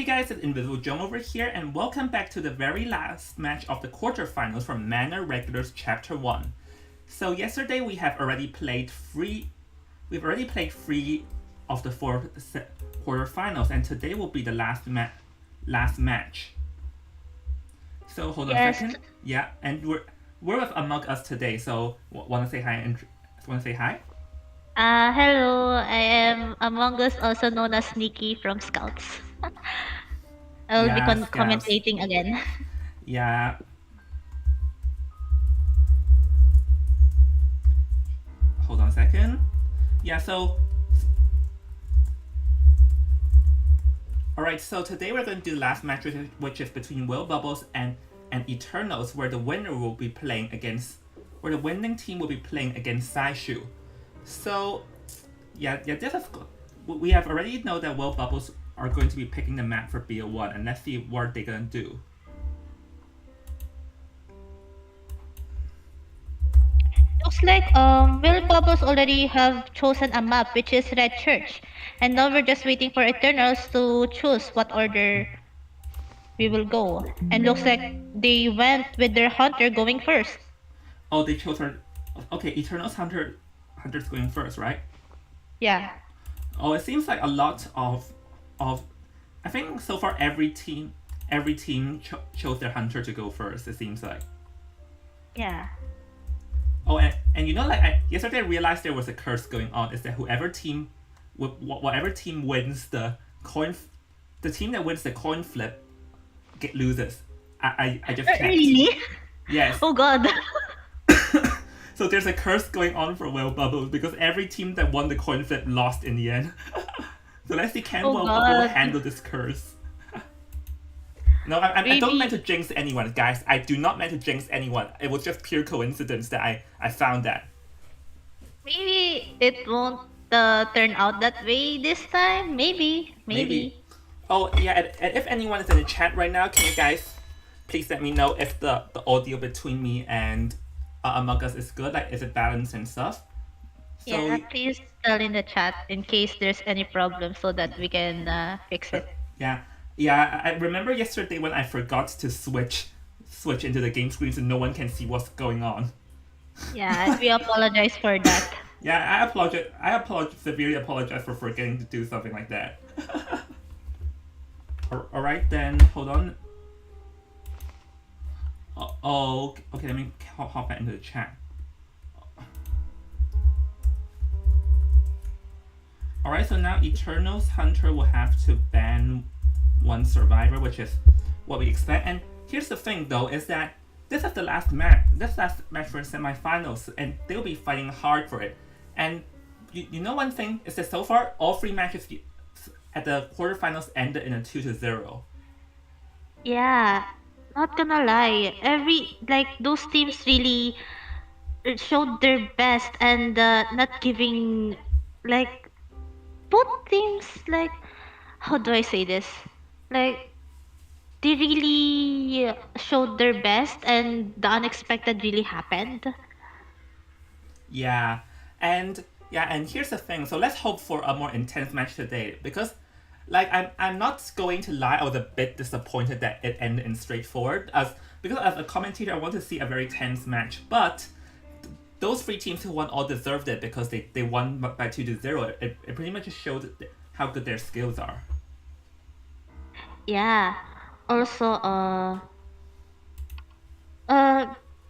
Hey guys, it's Invisible Joan over here, and welcome back to the very last match of the quarterfinals from Manor Regulars Chapter 1. So yesterday we've already played three of the four quarterfinals, and today will be the last match. So hold on a Yes. second. Yeah, and we're with Among Us today, so wanna say hi and wanna say hi? Hello. I am Among Us, also known as Nikki from Scouts. I will be Yeah, Scouts. commentating again. Yeah, hold on a second. Yeah, so Alright, so today we're going to do last match, which is between Will Bubbles and Eternals, where the winner will be playing against, where the winning team will be playing against Saishu. So, this is we have already know that Will Bubbles are going to be picking the map for BO1, and let's see what they're gonna do. Looks like Will Bubbles already have chosen a map, which is Red Church, and now we're just waiting for Eternals to choose what order we will go. And looks like they went with their hunter going first. Oh, they chose her. Okay, Eternals Hunter's going first, right? Yeah. Oh, it seems like a lot of. I think so far every team chose their hunter to go first. It seems like. Yeah. Oh, and yesterday I realized there was a curse going on. Is that whatever team wins the team that wins the coin flip, loses. I just checked. Really? Yes. Oh God. So there's a curse going on for Well Bubbles because every team that won the coin flip lost in the end. So let's see, can Oh Well Bubble God. handle this curse? No, I don't mean to Maybe jinx anyone, guys. I do not mean to jinx anyone. It was just pure coincidence that I found that. maybe it won't turn out that way this time. Maybe. Maybe. Maybe. Oh yeah, and if anyone is in the chat right now, can you guys please let me know if the audio between me and Among Us is good? Like, is it balanced and stuff? Yeah, So please tell in the chat in case there's any problem so that we can fix it. yeah, yeah. I remember yesterday when I forgot to switch into the game screen so no one can see what's going on. Yeah, we apologize for that. Yeah, I apologize. Severely apologize for forgetting to do something like that. All right, then hold on. Oh, okay. Let me hop back into the chat. All right, so now Eternals Hunter will have to ban one survivor, which is what we expect. And here's the thing, though, is that this is the last match. This last match for semifinals, and they'll be fighting hard for it. And you know one thing is that so far all three matches at the quarterfinals ended in a 2-0. Yeah, not gonna lie. Those teams really showed their best and not giving, like, both teams, like, how do I say this? Like, they really showed their best and the unexpected really happened. Yeah, and here's the thing. So let's hope for a more intense match today because, like, I'm not going to lie. I was a bit disappointed that it ended in straightforward. Because as a commentator, I want to see a very tense match. But those three teams who won all deserved it because they won by 2-0. It pretty much showed how good their skills are. Yeah. Also, uh,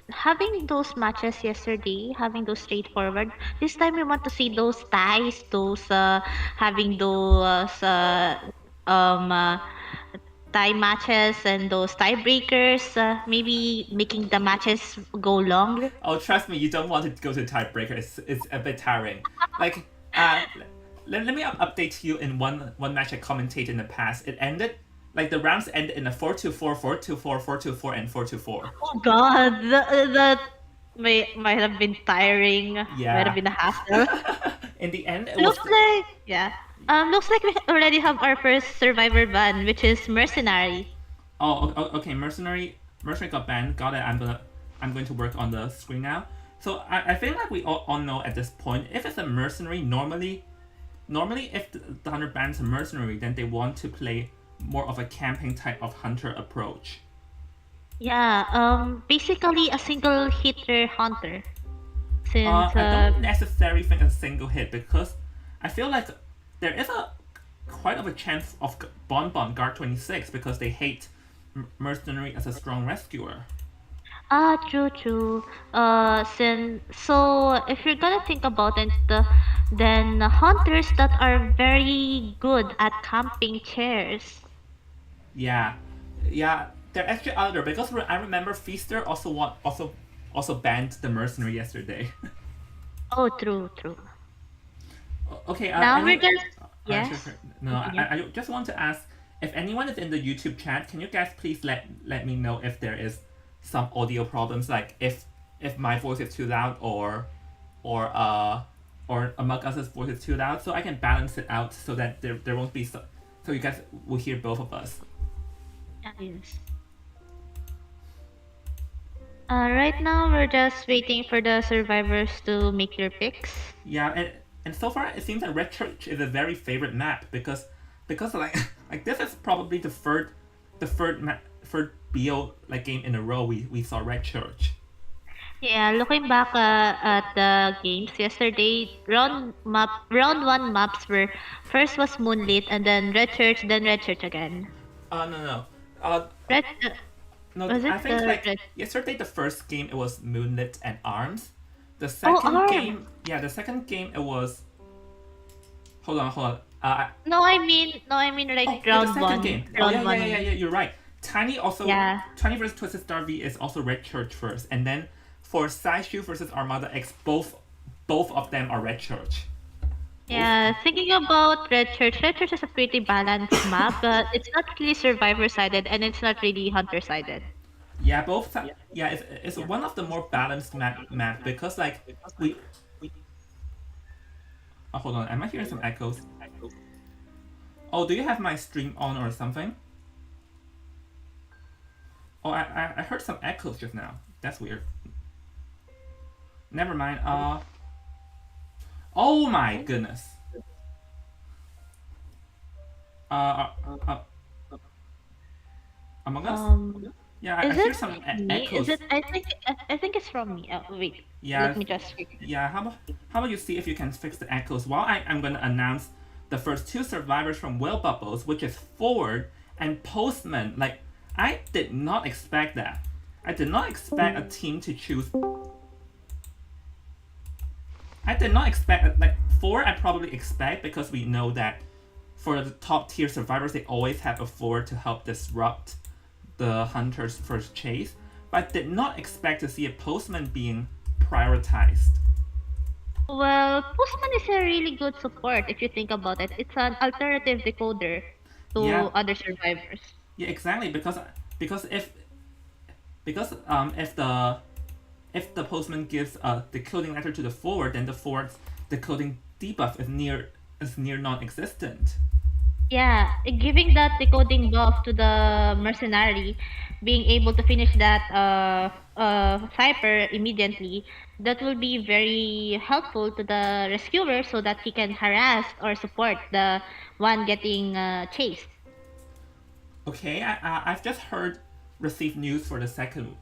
having those matches yesterday, having those straightforward. This time we want to see those ties, those having those tie matches and those tiebreakers. Maybe making the matches go longer. Oh, trust me, you don't want to go to tiebreaker. It's a bit tiring. Like, uh, let me update you in one match I commentated in the past. It ended like the rounds ended in a 4-4, 4-4, 4-4, and 4-4. Oh God, that might have been tiring. Might have Yeah. been a hassle. In the end, it was. Looks like yeah. Looks like we already have our first survivor ban, which is mercenary. Okay. Mercenary got banned. Got it. I'm going to work on the screen now. So I feel like we all know at this point if it's a mercenary, normally if the hunter bans a mercenary, then they want to play more of a camping type of hunter approach. Yeah, basically a single hitter hunter. Since I don't necessarily think a single hit because I feel like there is a quite of a chance of Bon Guard 26 because they hate Mercenary as a strong rescuer. true, true. So if you're gonna think about it, then hunters that are very good at camping chairs. Yeah, yeah, they're actually other because I remember Feaster also banned the Mercenary yesterday. Oh, true, true. Okay, Now we're any. just Sure, yes. sure. No, Continue. I just want to ask if anyone is in the YouTube chat, can you guys please let me know if there is some audio problems, like if my voice is too loud or uh or Among Us's voice is too loud, so I can balance it out so that there won't be so you guys will hear both of us. Ah, yes. Right now we're just waiting for the survivors to make their picks. Yeah, and so far it seems that Red Church is a very favorite map because like like this is probably third BO like game in a row we saw Red Church. Yeah, looking back at the games yesterday, round one maps were first was Moonlit and then Red Church again. No. Uh, Red no, was I it think the like Red? yesterday the first game it was Moonlit and Arms. The Oh, second Arms. game, yeah, the second game it was. Hold on. No, I mean like Oh yeah, the second game. Oh round one. yeah. You're right. Yeah, Tiny versus Twisted Star V is also Red Church first, and then for Saishu versus Armada X, both of them are Red Church. Both. yeah. Thinking about Red Church is a pretty balanced map, but it's not really survivor sided and it's not really hunter sided. Yeah, yeah, it's one of the more balanced map because like we. Oh, hold on. Am I hearing some echoes? Oh, do you have my stream on or something? Oh, I heard some echoes just now. That's weird. Never mind. Oh my goodness. Uh, uh, uh Among Us? Um, Yeah, I is hear it some me? Is echoes. it? I think it's from me. Wait, Yeah, let me just. yeah. How about you see if you can fix the echoes while I'm gonna announce the first two survivors from Will Bubbles, which is Forward and Postman. Like, I did not expect that. I did not expect a team to choose. I did not expect like Forward. I probably expect because we know that for the top tier survivors, they always have a Forward to help disrupt the hunter's first chase. But I did not expect to see a Postman being prioritized. Well, Postman is a really good support if you think about it. It's an alternative decoder to Yeah, other survivors. yeah, exactly. Because if the postman gives the coding letter to the forward, then the forward's decoding debuff is near non-existent. Yeah, giving that decoding buff to the mercenary, being able to finish that cipher immediately, that will be very helpful to the rescuer so that he can harass or support the one getting chased. Okay, I've just heard received news for the second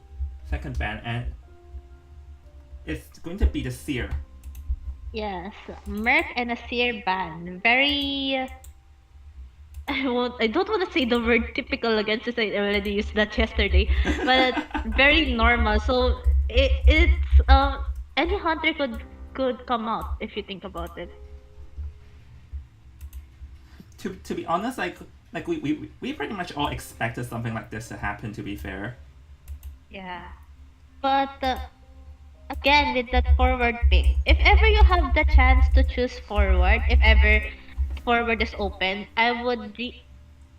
ban, and it's going to be the seer. Yes, Merc and a Seer ban. Very. I don't want to say the word typical again since I already used that yesterday, but very normal. So it's any hunter could come out if you think about it. To be honest, like we pretty much all expected something like this to happen. To be fair. Yeah. But again, with that forward pick, if ever you have the chance to choose forward, if ever forward is open, I would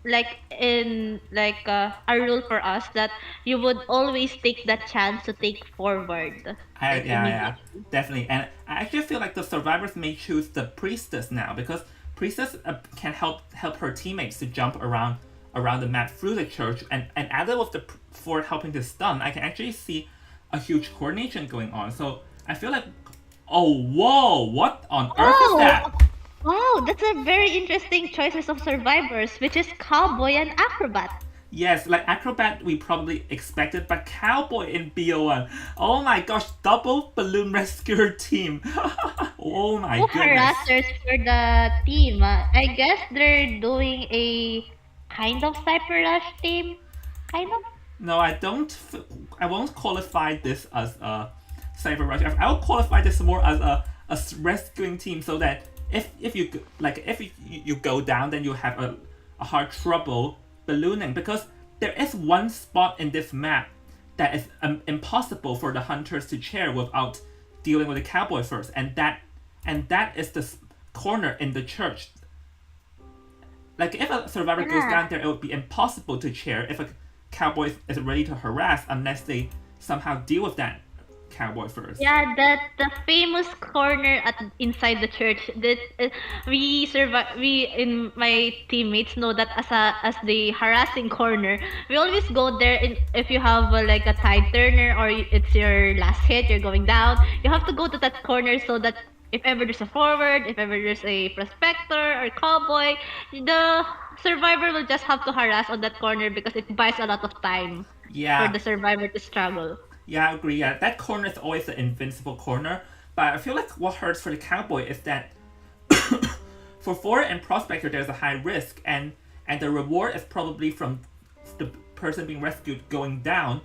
like in like a rule for us that you would always take that chance to take forward like Yeah, immediately. definitely. And I actually feel like the survivors may choose the priestess now because priestess can help her teammates to jump around the map through the church, and added with the fort helping to stun, I can actually see a huge coordination going on. So I feel like, oh whoa, what on earth is Oh, that? Wow, that's a very interesting choices of survivors, which is cowboy and acrobat. Yes, like acrobat we probably expected, but cowboy in BO1. Oh my gosh, double balloon rescuer team. Oh my Two goodness. harassers for the team. I guess they're doing a kind of cyber rush team. Kind of. No, I don't. I won't qualify this as a cyber rush. I will qualify this more as a rescuing team, so that if you like if you go down, then you have a hard trouble ballooning, because there is one spot in this map that is impossible for the hunters to chair without dealing with the cowboy first, and that is the corner in the church. Like if a survivor goes Yeah. down there, it would be impossible to chair if a cowboy is ready to harass unless they somehow deal with that cowboy first. Yeah, that the famous corner at inside the church. That we survive. We in my teammates know that as the harassing corner. We always go there. If you have like a tide turner or it's your last hit, you're going down. You have to go to that corner so that if ever there's a forward, if ever there's a prospector or cowboy, the survivor will just have to harass on that corner because it buys a lot of time for Yeah, the survivor to struggle. yeah, I agree. Yeah, that corner is always the invincible corner. But I feel like what hurts for the cowboy is that for forward and prospector, there's a high risk, and the reward is probably from the person being rescued going down.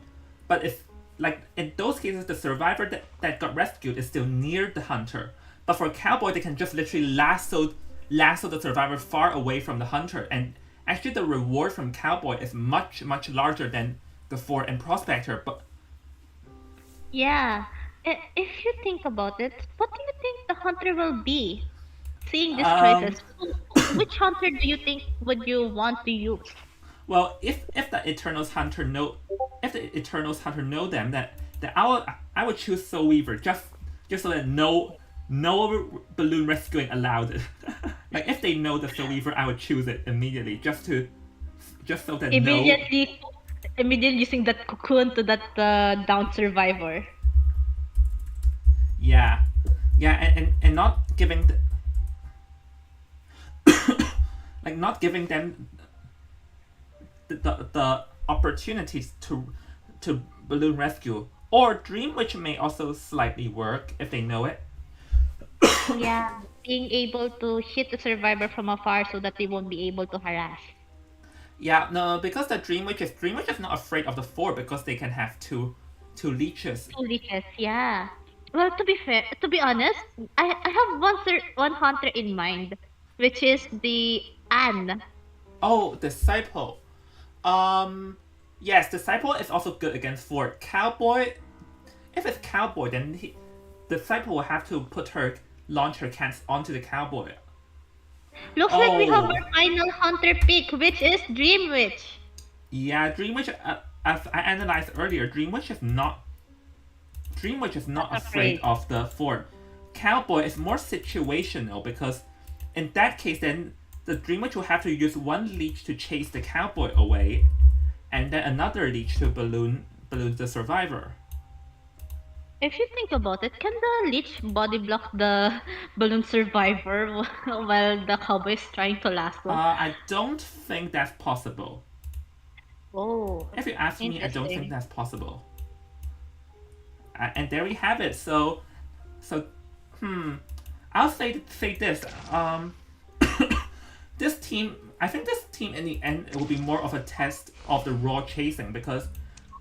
But if like in those cases, the survivor that got rescued is still near the hunter. But for cowboy, they can just literally lasso the survivor far away from the hunter, and actually the reward from cowboy is much larger than the forward and prospector. But Yeah. If you think about it, what do you think the hunter will be? Seeing these um, choices, which hunter do you think would you want to use? well, if the Eternals hunter know, if the Eternals hunter know them, that I would choose Soul Weaver, just so that no balloon rescuing allowed. Like if they know the Soul Weaver, I would choose it immediately, just so that no. Immediately, immediately using that cocoon to that down survivor. Yeah, yeah, and not giving like not giving them the opportunities to balloon rescue, or dream, which may also slightly work if they know it. Yeah, being able to hit the survivor from afar so that they won't be able to harass. Yeah, no, because the dream witch is not afraid of the four, because they can have two leeches. Two leeches, yeah. Well, to be fair, to be honest, I have one hunter in mind, which is the Anne. Oh, disciple. Um, yes, disciple is also good against four. Cowboy, if it's cowboy, then disciple will have to launch her cats onto the cowboy. Looks like we have Oh, our final hunter pick, which is Dream Witch. yeah, dream witch. As I analyzed earlier, dream witch is not Not afraid afraid. of the fort. Cowboy is more situational, because in that case, then the dream witch will have to use one leech to chase the cowboy away, and then another leech to balloon the survivor. If you think about it, can the leech body block the balloon survivor while the cowboy is trying to lasso? I don't think that's possible. Oh, If you ask me, I don't think interesting. that's possible. And there we have it. So, hmm, I'll say this. This team, I think this team in the end, it will be more of a test of the raw chasing, because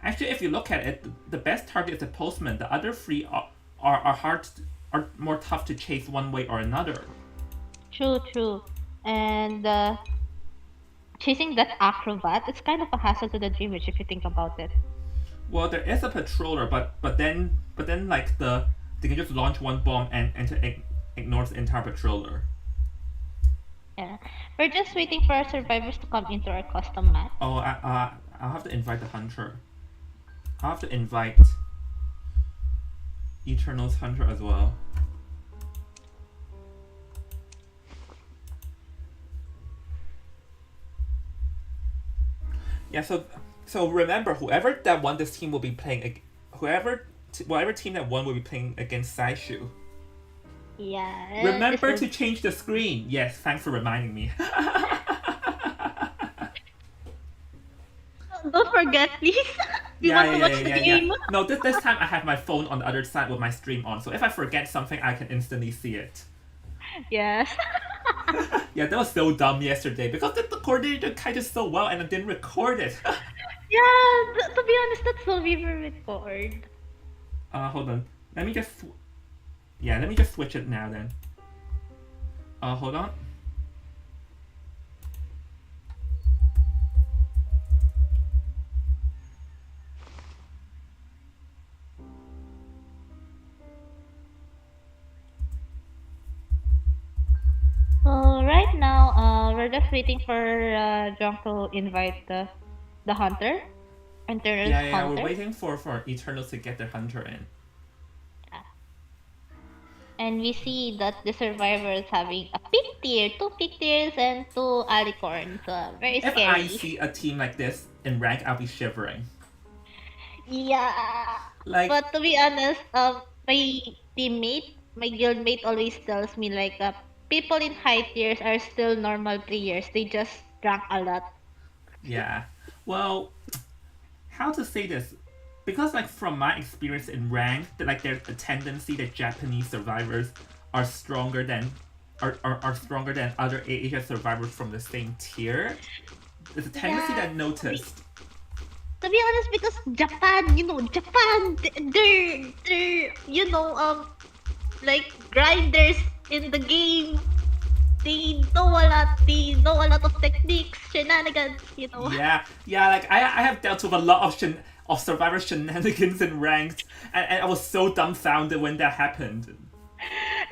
actually, if you look at it, the best target is the postman. The other three are hard, are more tough to chase one way or another. True, true. And chasing that acrobat, it's kind of a hassle to the dream witch if you think about it. Well, there is a patroller, but then like they can just launch one bomb and to ignore the entire patroller. Yeah. We're just waiting for our survivors to come into our custom match. Oh, I'll have to invite the hunter. I'll have to invite Eternal's hunter as well. Yeah. So remember, whoever that won this team will be playing. Whoever whatever team that won will be playing against Saishu. Yeah, this Remember will. to change the screen. Yes, thanks for reminding me. Don't forget, please. We Yeah, want yeah, to yeah, watch yeah, the yeah, yeah. game. No, this time I have my phone on the other side with my stream on, so if I forget something, I can instantly see it. Yes. Yeah, that was so dumb yesterday because the coordinator kind of so well and I didn't record it. Yeah, to be honest, that's all we will record. Hold on. Let me just. Yeah, let me just switch it now then. Hold on. So right now, we're just waiting for John to invite the hunter, Hunter's Yeah, yeah, yeah, we're hunter. waiting for Eternals to get their hunter in. Yeah. And we see that the survivor is having a pig tier, two pig tiers, and two alicorns. Very If I scary. see a team like this in rank, I'll be shivering. Yeah. Like, But to be honest, my my guildmate always tells me like, people in high tiers are still normal players. They just drank a lot. yeah. Well, how to say this? Because like from my experience in rank, that like there's a tendency that Japanese survivors are stronger than are stronger than other Asia survivors from the same tier. There's a tendency Yeah. that I noticed. To be honest, because Japan, Japan, they're, like grinders in the game. They know a lot. They know a lot of techniques, shenanigans. Yeah, yeah. Like I have dealt with a lot of of survivor shenanigans in ranked, and I was so dumbfounded when that happened.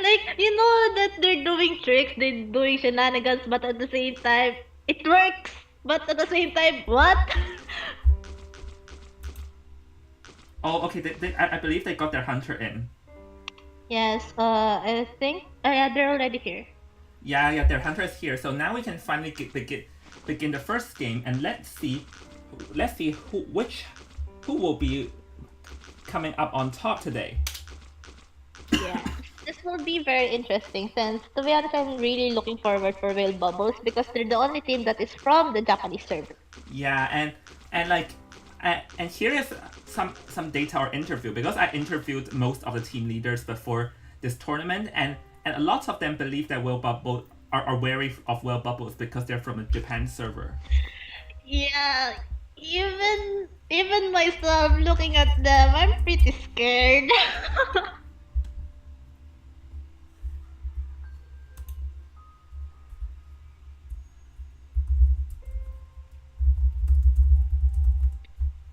Like, you know that they're doing tricks, they're doing shenanigans, but at the same time, it works. But at the same time, what? Oh, okay. I believe they got their hunter in. Yes, I think, yeah, they're already here. Yeah, yeah. Their hunter is here. So now we can finally begin the first game, and let's see who will be coming up on top today. Yeah. This will be very interesting since, to be honest, I'm really looking forward for Whale Bubbles because they're the only team that is from the Japanese server. Yeah, and like, and here is some data or interview because I interviewed most of the team leaders before this tournament, and a lot of them believe that Will Bubble are wary of Will Bubbles because they're from a Japan server. Yeah, even myself looking at them, I'm pretty scared.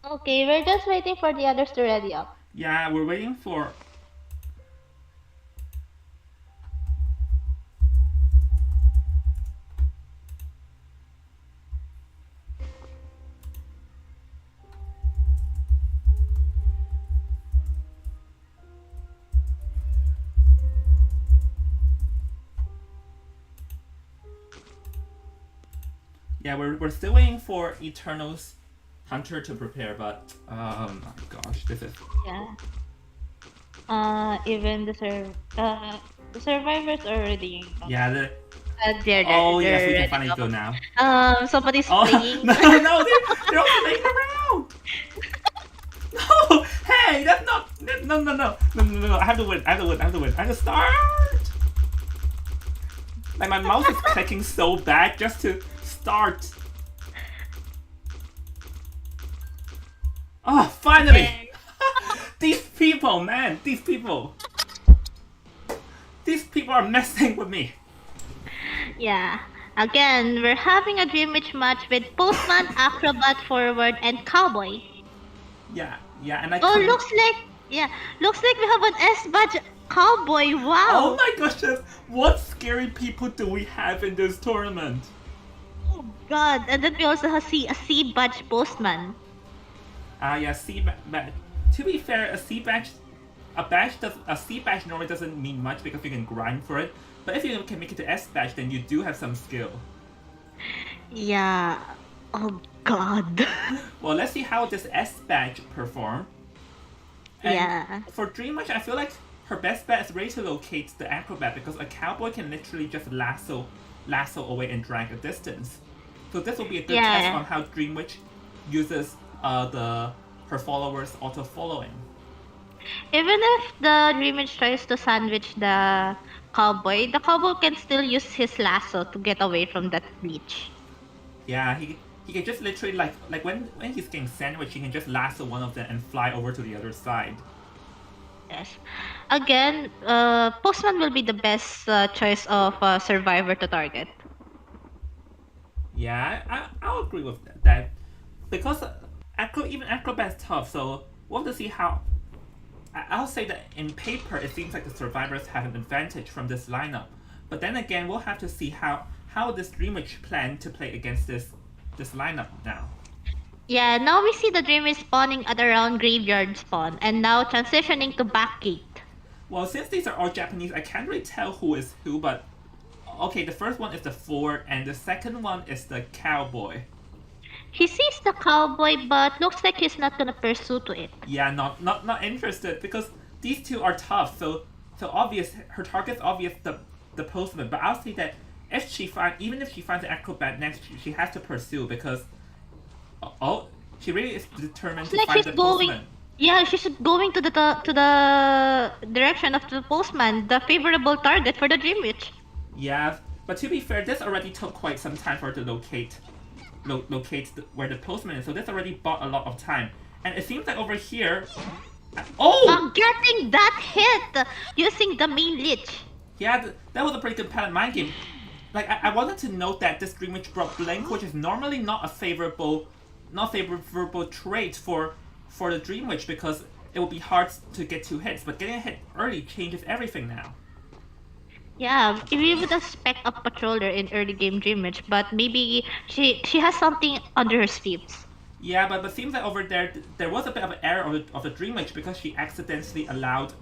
Okay, we're just waiting for the others to ready up. Yeah, we're waiting for. Yeah, we're still waiting for Eternals Hunter to prepare, but oh my gosh, this is. Yeah. Even the survivors are already. Yeah, the. They're Oh yes, we can ready finally up. go now. Somebody's Oh playing. no, no, they're all playing around. No, hey, that's not. No, no, no, no, no, no. I have to win. I have to win. I have to win. I have to start. Like my mouse is clicking so bad just to start. Oh, finally! Yeah. These people, man, these people. These people are messing with me. Yeah. Again, we're having a dream match with Postman, Acrobat, Forward, and Cowboy. Yeah, yeah, and I Oh, couldn't. looks like we have an S badge Cowboy. Oh Wow. my gosh, what scary people do we have in this tournament? Oh God. And then we also have a C badge Postman. Yeah, to be fair, a C badge normally doesn't mean much because you can grind for it. But if you can make it to S badge, then you do have some skill. Yeah. Oh God. Well, let's see how this S badge perform. And Yeah. for Dream Match, I feel like her best bet is really to locate the acrobat because a cowboy can literally just lasso away and drag a distance. So this will be a good test Yeah. on how Dream Witch uses the her followers auto following. Even if the Dreamage tries to sandwich the cowboy can still use his lasso to get away from that leech. Yeah, he can just literally like when he's getting sandwiched, he can just lasso one of them and fly over to the other side. Yes. Again, Postman will be the best choice of survivor to target. Yeah, I'll agree with that because even acrobat's tough. So we'll have to see how. I'll say that in paper, it seems like the survivors have an advantage from this lineup. But then again, we'll have to see how this Dreamwitch plan to play against this lineup now. Yeah, now we see the Dreamage spawning at around graveyard spawn and now transitioning to backgate. Well, since these are all Japanese, I can't really tell who is who, but okay, the first one is the Ford, and the second one is the Cowboy. He sees the cowboy, but looks like he's not gonna pursue to it. Yeah, not interested because these two are tough. So obvious, her target's obvious the postman. But I'll say that even if she finds an acrobat next, she has to pursue because she really is determined It's to like find she's the going. postman. Yeah, she's going to the direction of the postman, the favorable target for the Dream Witch. Yeah, but to be fair, this already took quite some time for her to locate where the postman is. So this already bought a lot of time. And it seems like over here, oh, Getting that hit using the main lich. yeah, that was a pretty good mind game. Like I wanted to note that this Dream Witch brought Blink, which is normally not favorable trait for the Dream Witch because it will be hard to get 2 hits. But getting a hit early changes everything now. Yeah, we would expect a patroller in early game Dream Witch, but maybe she has something under her sleeves. Yeah, but it seems like over there was a bit of an error of the Dream Witch because she accidentally allowed.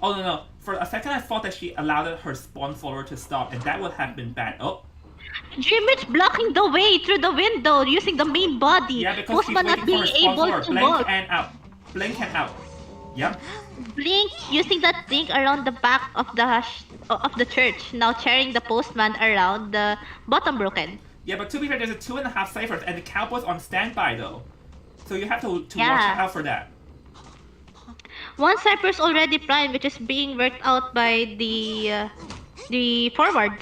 Oh no! For a second, I thought that she allowed her spawn follower to stop, and that would have been bad. Oh, Dream Witch blocking the way through the window using the main body. yeah, because she's Postman waiting not for being her spawn able follower. to Blink walk. and out. Blink and out. Yep. Blink using that thing around the back of the church, now carrying the postman around the bottom broken. Yeah, but to be fair, there's a 2.5 ciphers, and the Cowboy's on standby though, so you have to Yeah. watch out for that. One cypher's already primed, which is being worked out by the forward.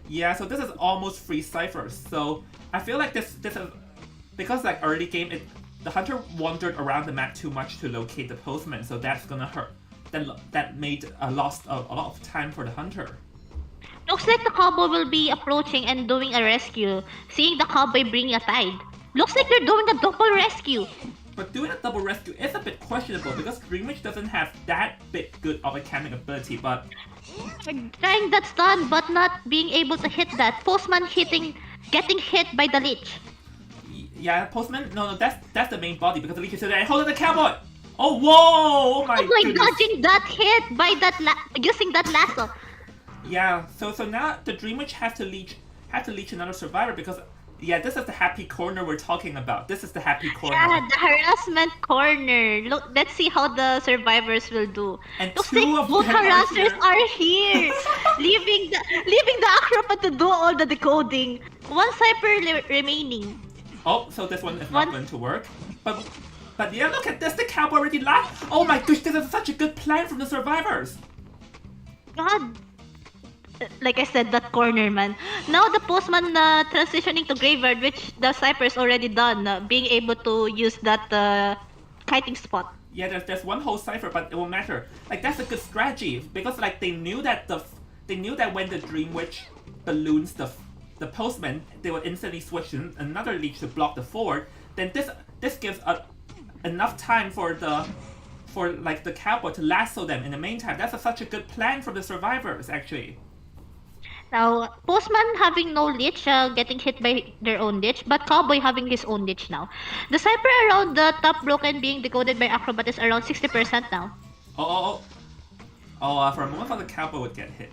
Yeah, so this is almost 3 ciphers. So I feel like this is because like early game, the hunter wandered around the map too much to locate the postman, so that's gonna hurt. That made a lot of time for the hunter. Looks like the cowboy will be approaching and doing a rescue. Seeing the cowboy bring a tide. Looks like they're doing a double rescue. But doing a double rescue is a bit questionable because Dreamwitch doesn't have that bit good of a camming ability, but Trying that stun but not being able to hit that. Postman getting hit by the leech. yeah, postman. No, that's the main body because the leech is there. Hold on, the cowboy. Oh whoa! Oh my goodness. Dodging that hit by using that lasso. Yeah, so now the Dreamwitch have to leech another survivor because yeah, this is the happy corner we're talking about. This is the happy corner. Yeah, the harassment corner. Look, let's see how the survivors will do. And Looks two like of both them are harassers here. are here, leaving the acrobat to do all the decoding. One cypher remaining. Oh, so this one is not going to work. But yeah, look at this. The cowboy already laughed. Oh my gosh, this is such a good plan from the survivors. God. Like I said, that corner, man. Now the postman transitioning to graveyard, which the cypher's already done, being able to use that kiting spot. Yeah, there's one whole cipher, but it won't matter. Like that's a good strategy because like they knew that when the Dream Witch balloons the postman, they will instantly switch in another leech to block the forward. Then this gives enough time for the cowboy to lasso them in the meantime. That's such a good plan for the survivors actually. Now, Postman having no lich, getting hit by their own lich, but Cowboy having his own lich now. The Cypher around the top broken being decoded by Acrobat is around 60% now. For a moment I thought the cowboy would get hit.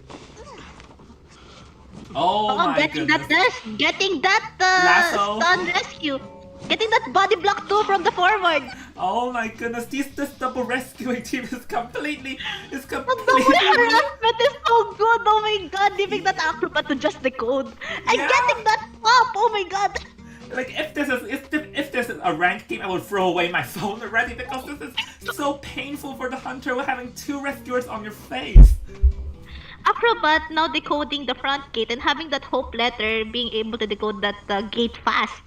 Oh my getting goodness. Getting that Lasso. stun rescue. Getting that body block too from the forward. Oh my goodness, this double rescuing team is The double completely harassment is so good. Oh my god, leaving that acrobat to just decode. And yeah. getting that pop. Oh my god. Like if this is a ranked game, I would throw away my phone already because this is so painful for the hunter with having two rescuers on your face. Acrobat now decoding the front gate and having that hope letter being able to decode that gate fast.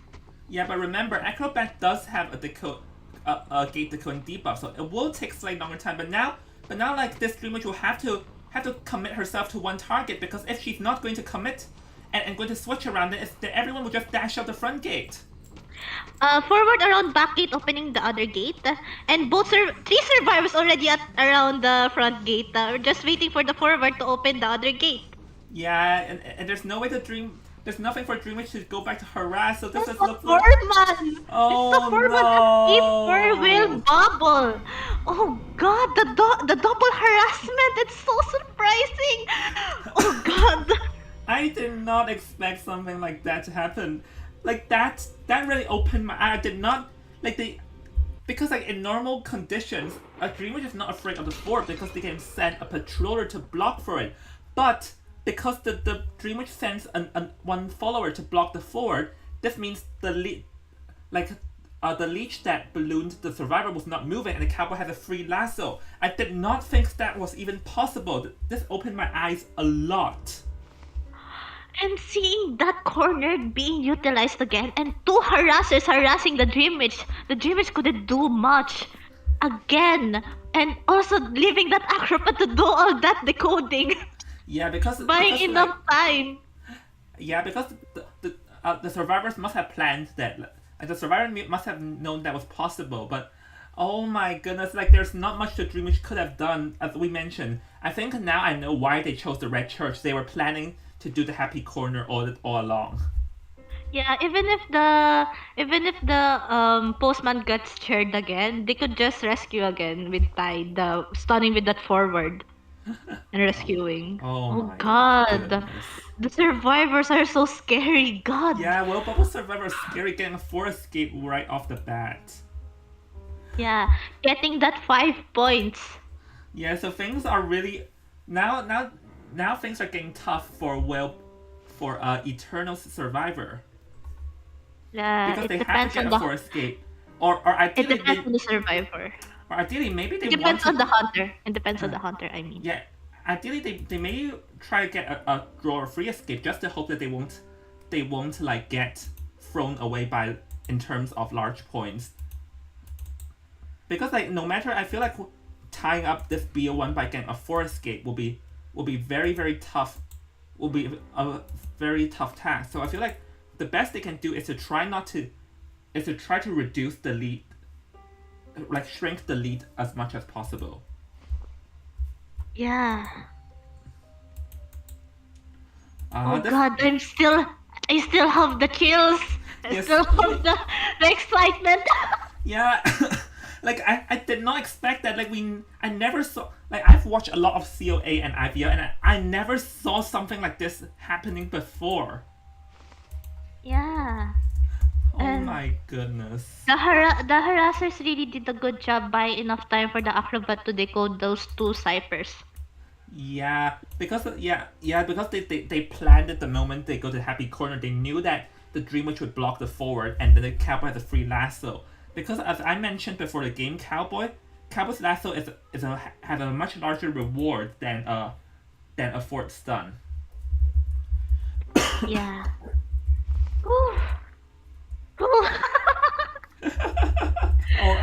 Yeah, but remember, Acrobat does have a gate decoding debuff, so it will take slightly longer time. But now, like this streamer will have to commit herself to one target because if she's not going to commit and going to switch around, then everyone will just dash out the front gate. Forward around back gate opening the other gate. And three survivors already at around the front gate. We're just waiting for the forward to open the other gate. Yeah, and there's no way to dream. There's nothing for Dreamwitch to go back to harass. So this It's just the looks like. foreman! It's the Oh foreman escape for will no! bubble! Oh god, the double harassment! It's so surprising! Oh god! I did not expect something like that to happen. Like that really opened my eye. I did not like the because like in normal conditions, a Dreamwitch is not afraid of the fort because they can send a patroller to block for it. But because the Dreamwitch sends one follower to block the fort, this means the leech that ballooned the survivor was not moving and the cowboy has a free lasso. I did not think that was even possible. This opened my eyes a lot. And seeing that corner being utilized again and two harassers harassing the Dream Witch couldn't do much. Again. And also leaving that acrobat to do all that decoding. Yeah, because Buying because enough time. yeah, because the survivors must have planned that. Like, the survivor must have known that was possible, but oh my goodness, like there's not much the Dreamwitch could have done, as we mentioned. I think now I know why they chose the Red Church. They were planning to do the Happy Corner all along. Yeah, even if the postman gets cheered again, they could just rescue again with Tide, the stunning with that forward and rescuing. Oh Oh my god. goodness. The survivors are so scary. God. Yeah, well, Bubble Survivor is scary getting a 4 escape right off the bat. Yeah, getting that 5 points. Yeah, so things are really now things are getting tough for Eternal Survivor Yeah, because it they have to depends get on a 4 escape, or it ideally depends on the survivor. maybe they It want depends on to the hunter. It depends on the hunter, I mean. yeah, ideally they may try to get a draw or free escape just to hope that they won't like get thrown away by in terms of large points. Because like no matter, I feel like tying up this BO1 by getting a 4 escape will be very very tough. Will be a very tough task. So I feel like the best they can do is to try to reduce the lead, like shrink the lead as much as possible. Yeah. Oh This, god, I still have the chills. I Yes, still have the excitement. yeah. Like I did not expect that. I never saw, like I've watched a lot of COA and IVL and I never saw something like this happening before. Yeah. Oh And my goodness. the harassers really did a good job buying enough time for the acrobat to decode those two ciphers. Yeah, because they planned it the moment they go to Happy Corner. They knew that the Dreamwitch would block the forward, and then the Cowboy has a free lasso. Because as I mentioned before the game, Cowboy's lasso has a much larger reward than a fort stun. Yeah. Ooh. Ooh. Oh,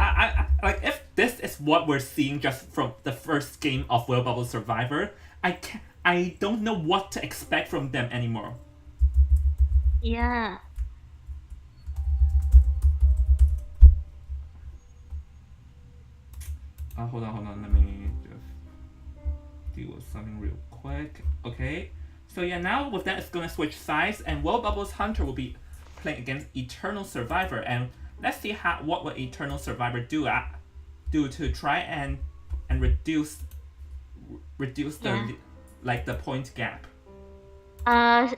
like if this is what we're seeing just from the first game of Will Bubble Survivor, I don't know what to expect from them anymore. Yeah. Hold on. Let me just deal with something real quick. Okay. So yeah, now with that, it's gonna switch sides, and Will Bubble's Hunter will be playing against Eternal Survivor, and let's see what will Eternal Survivor do to try and reduce Yeah. the point gap.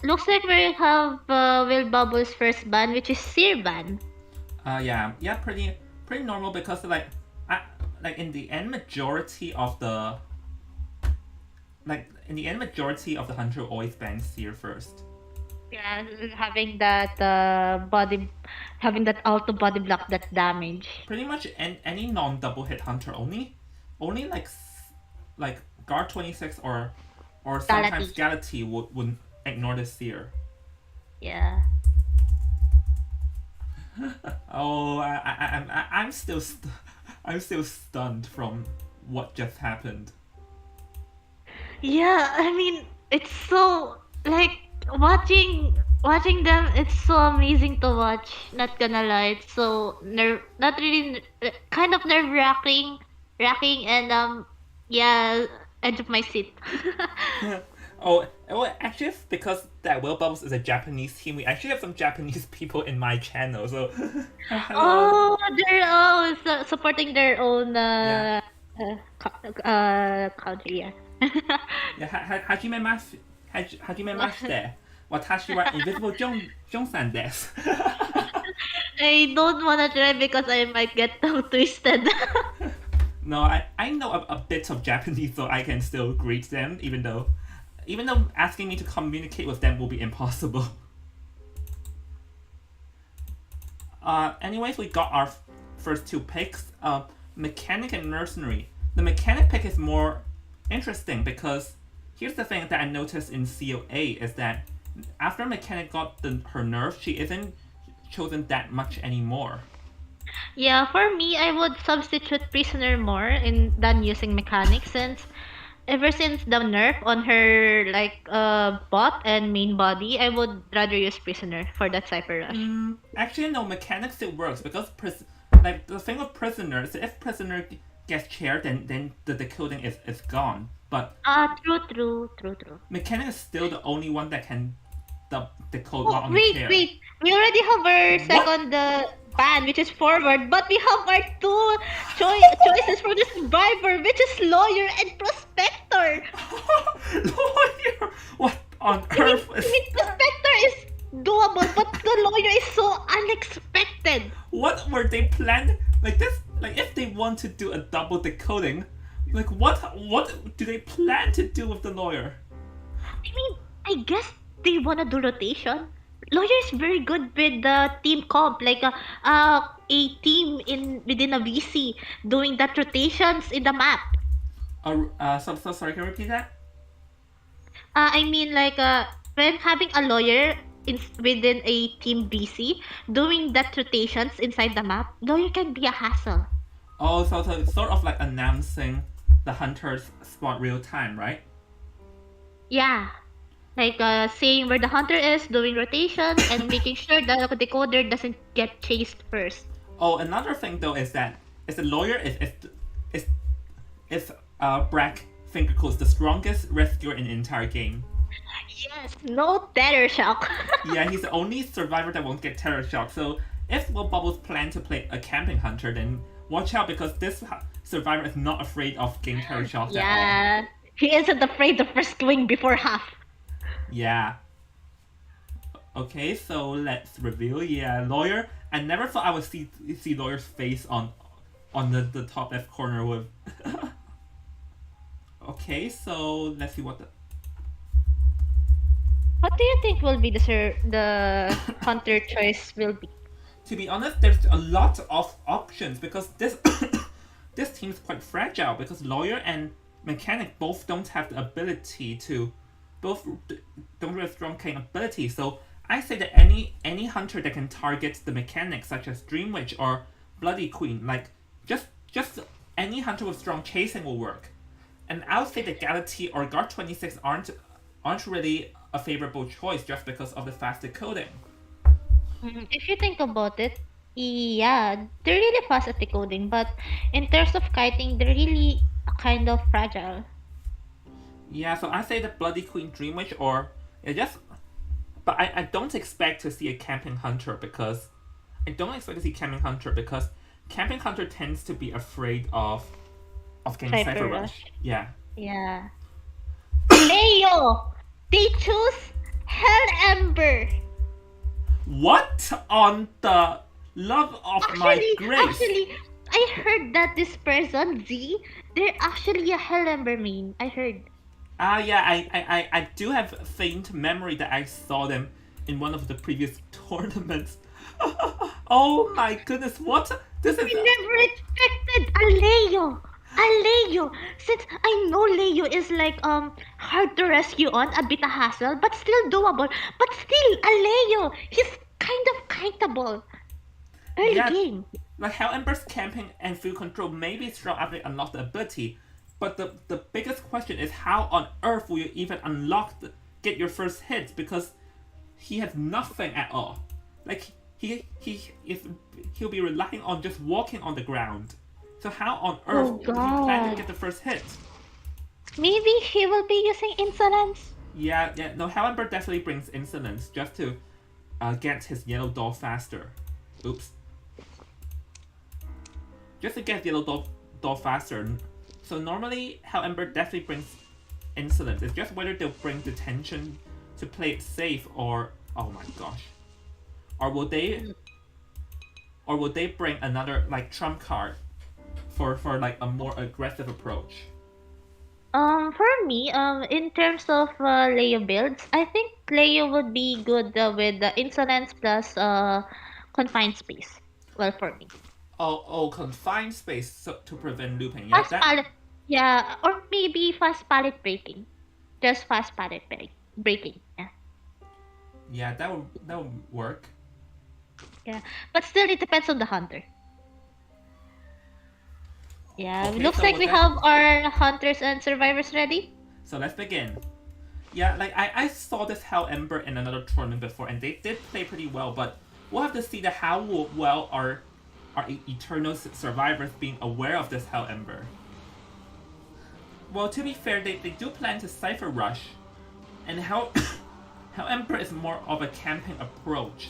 Looks like we have Will Bubble's first ban, which is Sirban. Yeah, pretty normal because I like in the end majority of the majority of the hunter always bans seer first. Yeah, having that having that auto body block that damage. Pretty much any non double hit hunter only like guard 26 or sometimes Fatality. Galaxy would ignore the seer. Yeah. Oh, I'm still stunned from what just happened. Yeah, I mean, it's so like watching them. It's so amazing to watch. Not gonna lie, it's so not really kind of nerve wracking, and yeah, edge of my seat. Well, actually, because that Will Bubbles is a Japanese team, we actually have some Japanese people in my channel. So, hello. Oh, they're all supporting their own Yeah, country. Yeah. yeah. Hajime Mas, Hajime Mashite. Watashi wa invisible Jongsan desu. I don't wanna try because I might get tongue twisted. No, I know a bit of Japanese, so I can still greet them, even though asking me to communicate with them will be impossible. Anyways, we got our first two picks. Mechanic and Mercenary. The mechanic pick is more interesting because here's the thing that I noticed in COA is that after mechanic got her nerf, she isn't chosen that much anymore. Yeah, for me, I would substitute prisoner more in than using mechanic since ever since the nerf on her like bot and main body, I would rather use prisoner for that cypher rush. Actually, no, mechanic still works because like the thing with prisoner is if prisoner gets chaired, then the decoding is gone. But True. mechanic is still the only one that can decode Oh, while on the chair. wait. We already have our What? second ban, which is forward, but we have our two choices for the survivor, which is lawyer and prospector. Lawyer! What on earth I is mean, that? prospector is doable, but the lawyer is so unexpected. What were they planning? Like this? Like if they want to do a double decoding, like what do they plan to do with the lawyer? I mean, I guess they wanna do rotation. Lawyer is very good with the team comp, like a team in within a VC doing that rotations in the map. So sorry, can you repeat that? I mean, like when having a lawyer within a team VC doing that rotations inside the map, lawyer can be a hassle. Oh, so it's sort of like announcing the hunter's spot real time, right? Yeah, like saying where the hunter is, doing rotations, and making sure the decoder doesn't get chased first. Oh, another thing though is that the lawyer is Brack finger quotes the strongest rescuer in the entire game. Yes, no terror shock. Yeah, he's the only survivor that won't get terror shock. So if Will Bubbles plan to play a camping hunter, then watch out because this survivor is not afraid of getting terror shocks at all. Yeah, he isn't afraid of rescuing before half. Yeah. Okay, so let's reveal. Yeah, lawyer. I never thought I would see lawyer's face on the top left corner with. Okay, so let's see what the. What do you think will be the hunter choice will be? To be honest, there's a lot of options because this this team is quite fragile because lawyer and mechanic both don't have the ability to both don't have strong killing ability. So I say that any hunter that can target the mechanics such as Dream Witch or Bloody Queen, like just any hunter with strong chasing will work. And I would say that Galaxy or Guard 26 aren't really a favorable choice just because of the fast decoding. If you think about it, yeah, they're really fast at decoding, but in terms of kiting, they're really kind of fragile. Yeah, so I say the Bloody Queen Dream Witch or yeah, just but I don't expect to see a camping hunter because I don't expect to see camping hunter because camping hunter tends to be afraid of getting Cypher Cypher Rush. Rush. Yeah. Yeah. Leo! They choose Hell Ember! What on the Love of my Actually, grace. actually, I heard that this person, Z, they're actually a Hellember main. I heard. Ah, yeah, I do have faint memory that I saw them in one of the previous tournaments. Oh my goodness, what? This is. I never expected a Leo. A Leo. Since I know Leo is like hard to rescue on, a bit a hassle, but still doable. But still a Leo. He's kind of kiteable. Early Yeah, game. like how Ember's camping and field control may be strong after they unlock the ability, but the biggest question is how on earth will you even get your first hits because he has nothing at all. Like he'll be relying on just walking on the ground. So how on earth Oh does he plan to god. get the first hit? Maybe he will be using insolence. Yeah. No, Hellenberg definitely brings insolence just to get his yellow doll faster. Oops. Just to get yellow doll faster. So normally, Hellenberg definitely brings insolence. It's just whether they'll bring detention to play it safe or oh my gosh, or will they bring another like trump card for like a more aggressive approach? For me, in terms of Leo builds, I think Leo would be good with the insolence plus confined space. Well, for me, Confined space to prevent looping. Yeah, fast that pallet, yeah, or maybe fast pallet breaking, just fast pallet breaking. Yeah, that would work. yeah, but still, it depends on the hunter. Yeah, Okay, looks so like with we that, have our hunters and survivors ready. so let's begin. Yeah, like I saw this Hell Ember in another tournament before, and they did play pretty well. But we'll have to see the how well are Eternal survivors being aware of this Hell Ember. Well, to be fair, they do plan to Cipher Rush, and Hell Hell Ember is more of a camping approach.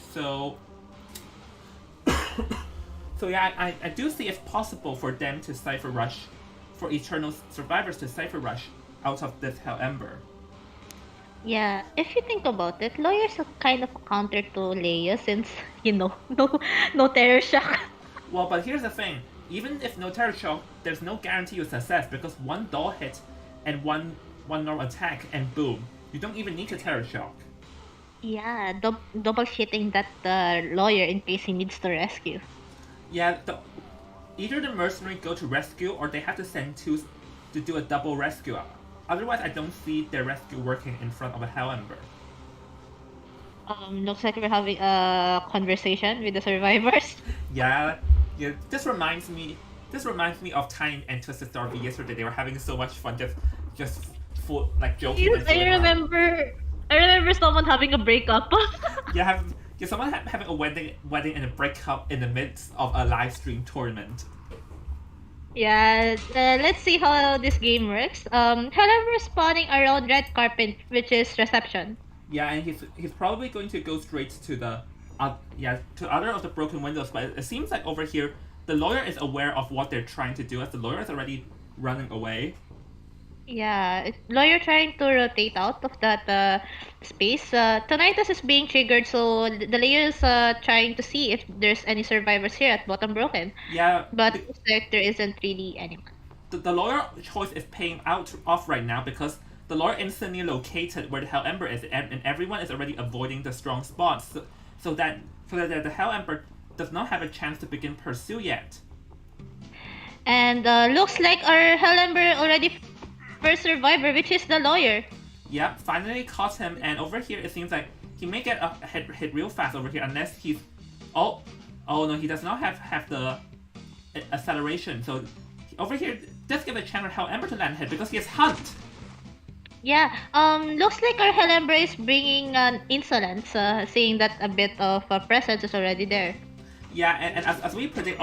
So yeah, I do see it's possible for them to Cipher Rush, for Eternal survivors to Cipher Rush out of this Hell Ember. Yeah, if you think about it, lawyers are kind of a counter to Leia since no terror shock. Well, but here's the thing. Even if no terror shock, there's no guarantee of success because one doll hit and one normal attack and boom. You don't even need to terror shock. Yeah, double hitting that lawyer in case he needs to rescue. Yeah, either the mercenary go to rescue or they have to send two to do a double rescue. Otherwise, I don't see their rescue working in front of a Hell Ember. Looks like we're having a conversation with the survivors. Yeah, yeah. This reminds me of Time and Twisted Star V yesterday. They were having so much fun, just full like joking Yes, and fooling around. I remember someone having a breakup. Someone having a wedding and a breakup in the midst of a live stream tournament. Yeah, let's see how this game works. However, spawning around red carpet, which is reception. Yeah, and he's probably going to go straight to the to other of the broken windows. But it seems like over here the lawyer is aware of what they're trying to do, as the lawyer is already running away. Yeah, lawyer trying to rotate out of that space. Tinnitus is being triggered, so the layer is trying to see if there's any survivors here at bottom broken. Yeah, But looks like there isn't really anyone. the lawyer choice is paying off right now because the lawyer instantly located where the Hell Ember is, and everyone is already avoiding the strong spots, so that the Hell Ember does not have a chance to begin pursue yet. And looks like our Hellember already first survivor, which is the lawyer. Yep, finally caught him, and over here it seems like he may get a hit real fast over here unless he's oh no, he does not have the acceleration. So over here, just give a chance for Hell Ember to land hit because he has Hunt. Yeah, looks like our Hellember is bringing an insolence, seeing that a bit of presence is already there. Yeah, and as we predict,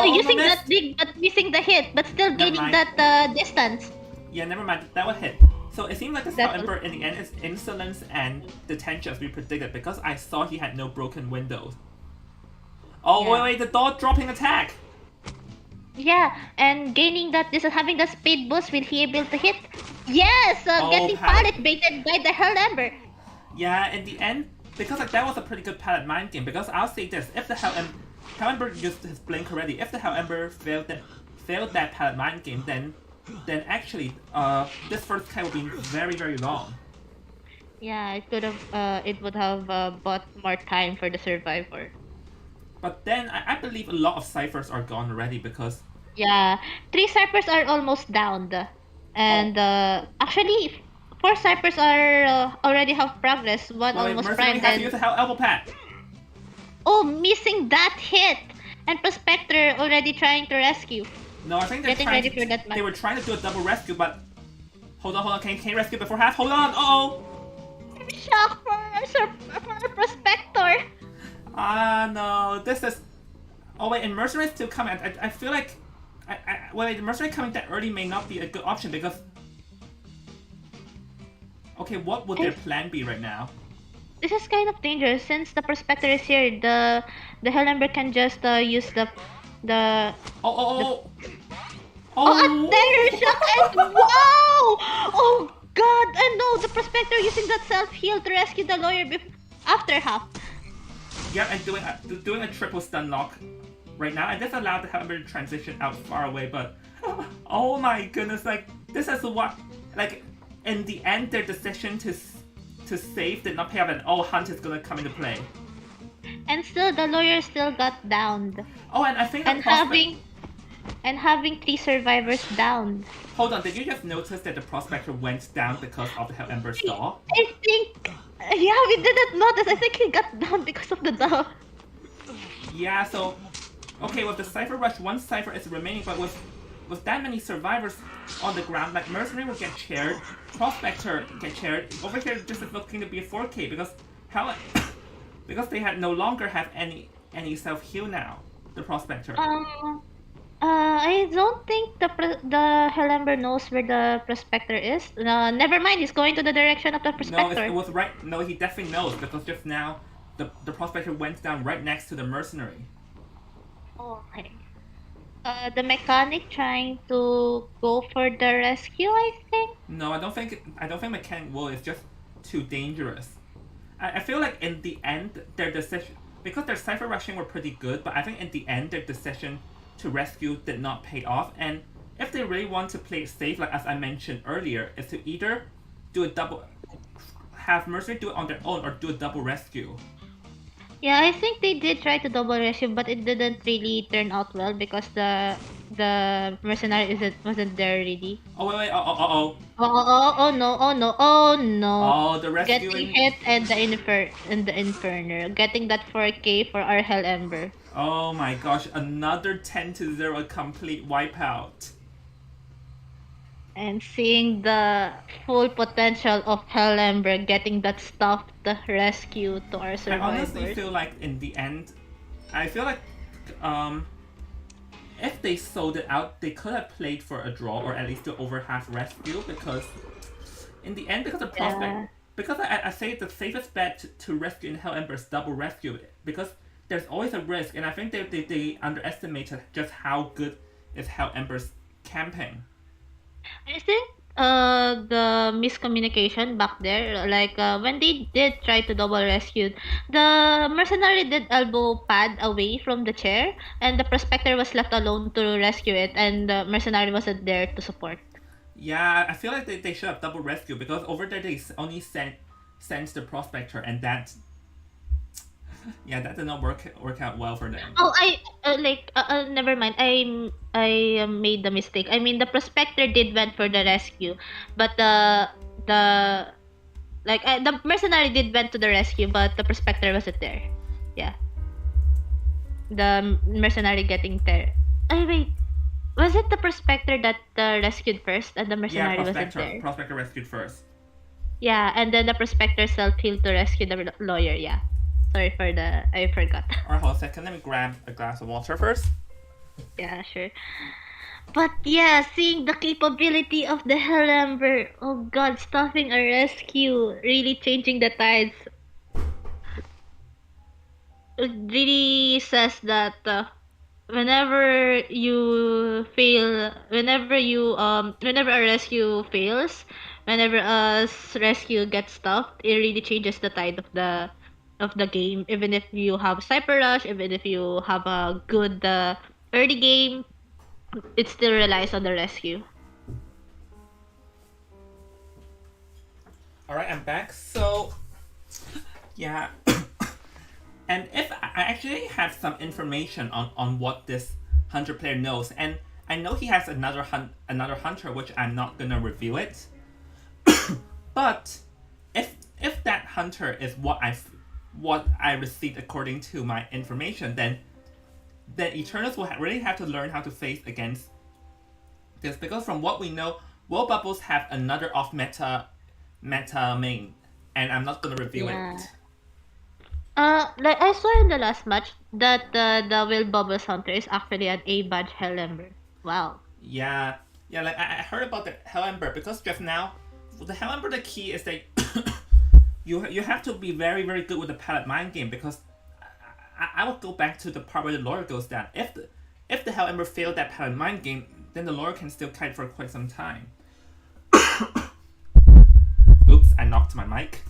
Using no, that big but missing the hit, but still Never gaining mind. that distance. Yeah, never mind. That would hit. So it seems like this That Hell Ember in the end is insolence and detention as we predicted because I saw he had no broken windows. Oh Yeah. wait, the dog dropping attack. Yeah, and gaining that this is having the speed boost, will he able to hit? Yes, getting pallet. pallet baited by the Hellember. Yeah, in the end, because like that was a pretty good palette mind game. Because I'll say this: if the Hellenberg used his blink already, if the Hellenberg failed that palette mind game, then actually this first Kai would be very very long. Yeah, it would have bought more time for the survivor. But then I believe a lot of ciphers are gone already because Yeah, three ciphers are almost downed, oh and actually, four ciphers are already have progress. One wait, almost mercenary primed, has to use and a elbow pad. oh, missing that hit, and Prospector already trying to rescue, No, I think they're getting trying ready to for that they match. were trying to do a double rescue, but hold on, can you rescue before half? Hold on, oh. Shock for Prospector. Ah no, this is. Oh wait, and mercenary still coming. I feel like, wait, mercenary coming that early may not be a good option because. Okay, what would their I, plan be right now? this is kind of dangerous since the Prospector is here. The Hellenberg can just use the Oh the oh oh, a terror shock oh and wow! Oh God! And no, the Prospector using that self heal to rescue the lawyer after half. Yeah, and doing a triple stun lock right now, and this allowed the Helmer to transition out far away. But oh my goodness, like this is what like in the end their decision to save did not pay off, and oh Hunt is gonna come into play. And still, the lawyer still got downed. Oh, and I think the And prospect. having three survivors downed. Hold on, did you just notice that the prospector went down because of the Hell Ember Star? I think, yeah, we didn't notice. I think he got down because of the dog. Yeah, so okay, with the Cypher Rush, one Cypher is remaining, but with that many survivors on the ground, like Mercenary will get chaired, Prospector get chaired. Over here, this is looking to be a 4K because Hell, because they had no longer have any self heal now. The Prospector. I don't think the Hellember knows where the prospector is. Never mind, he's going to the direction of the No, it prospector. was right. No, he definitely knows because just now the Prospector went down right next to the Mercenary. Okay. The mechanic trying to go for the rescue, I think. No, I don't think Mechanic Will is just too dangerous. I feel like in the end their decision because their cipher rushing were pretty good, but I think in the end their decision to rescue did not pay off. And if they really want to play it safe, like as I mentioned earlier, is to either do a double, have Mercenary do it on their own, or do a double rescue. Yeah, I think they did try to double rescue, but it didn't really turn out well because the mercenary wasn't there really. Oh wait, oh. Oh no, oh no, oh no. Oh, the Getting rescuing. hit and the inferno. Getting that 4K for our Hell Ember. Oh my gosh, another 10-0 complete wipeout. And seeing the full potential of Hell Ember getting that stuffed rescue to our I honestly survivors. feel like in the end, I feel like if they sold it out, they could have played for a draw or at least do over half rescue because in the end, because the prospect, Yeah. because I say the safest bet to rescue in Hell Ember is double rescue because there's always a risk, and I think they underestimated just how good is Hell Ember's camping. I think the miscommunication back there, like when they did try to double rescue, the mercenary did elbow pad away from the chair, and the prospector was left alone to rescue it, and the mercenary wasn't there to support. Yeah, I feel like they should have double rescue because over there they only sent the prospector, and that yeah, that did not work out well for them. Oh, I never mind. I made the mistake. I mean, the prospector did went for the rescue, but the the mercenary did went to the rescue, but the prospector wasn't there. Yeah, the mercenary getting there. Oh wait, was it the prospector that rescued first, and the Yeah, mercenary wasn't there? prospector rescued first. Yeah, and then the prospector self healed to rescue the lawyer. Yeah, sorry for the I forgot. Alright, hold on a second. Let me grab a glass of water first. Yeah, sure. But yeah, seeing the capability of the Hellember, oh god, stopping a rescue, really changing the tides. It really says that whenever you fail, whenever a rescue fails, whenever a rescue gets stopped, it really changes the tide of the game. Even if you have Cyber Rush, even if you have a good early game, it still relies on the rescue. All right, I'm back. So yeah, and if I actually have some information on what this hunter player knows, and I know he has another hunter, which I'm not gonna reveal it. But if that hunter is what I received according to my information, then Eternals will really have to learn how to face against this, because from what we know, World Bubbles have another off meta main, and I'm not gonna reveal Yeah. it. Like I saw in the last match that the Will Bubbles Hunter is actually an A badge Hellember. Wow. Yeah, yeah. Like I heard about the Hell Ember, because just now, for the Hell Ember, the key is that you have to be very good with the palette mind game, because I will go back to the part where the lore goes down. If the Hell Ember failed that palette mind game, then the lore can still kite for quite some time. Oops, I knocked my mic.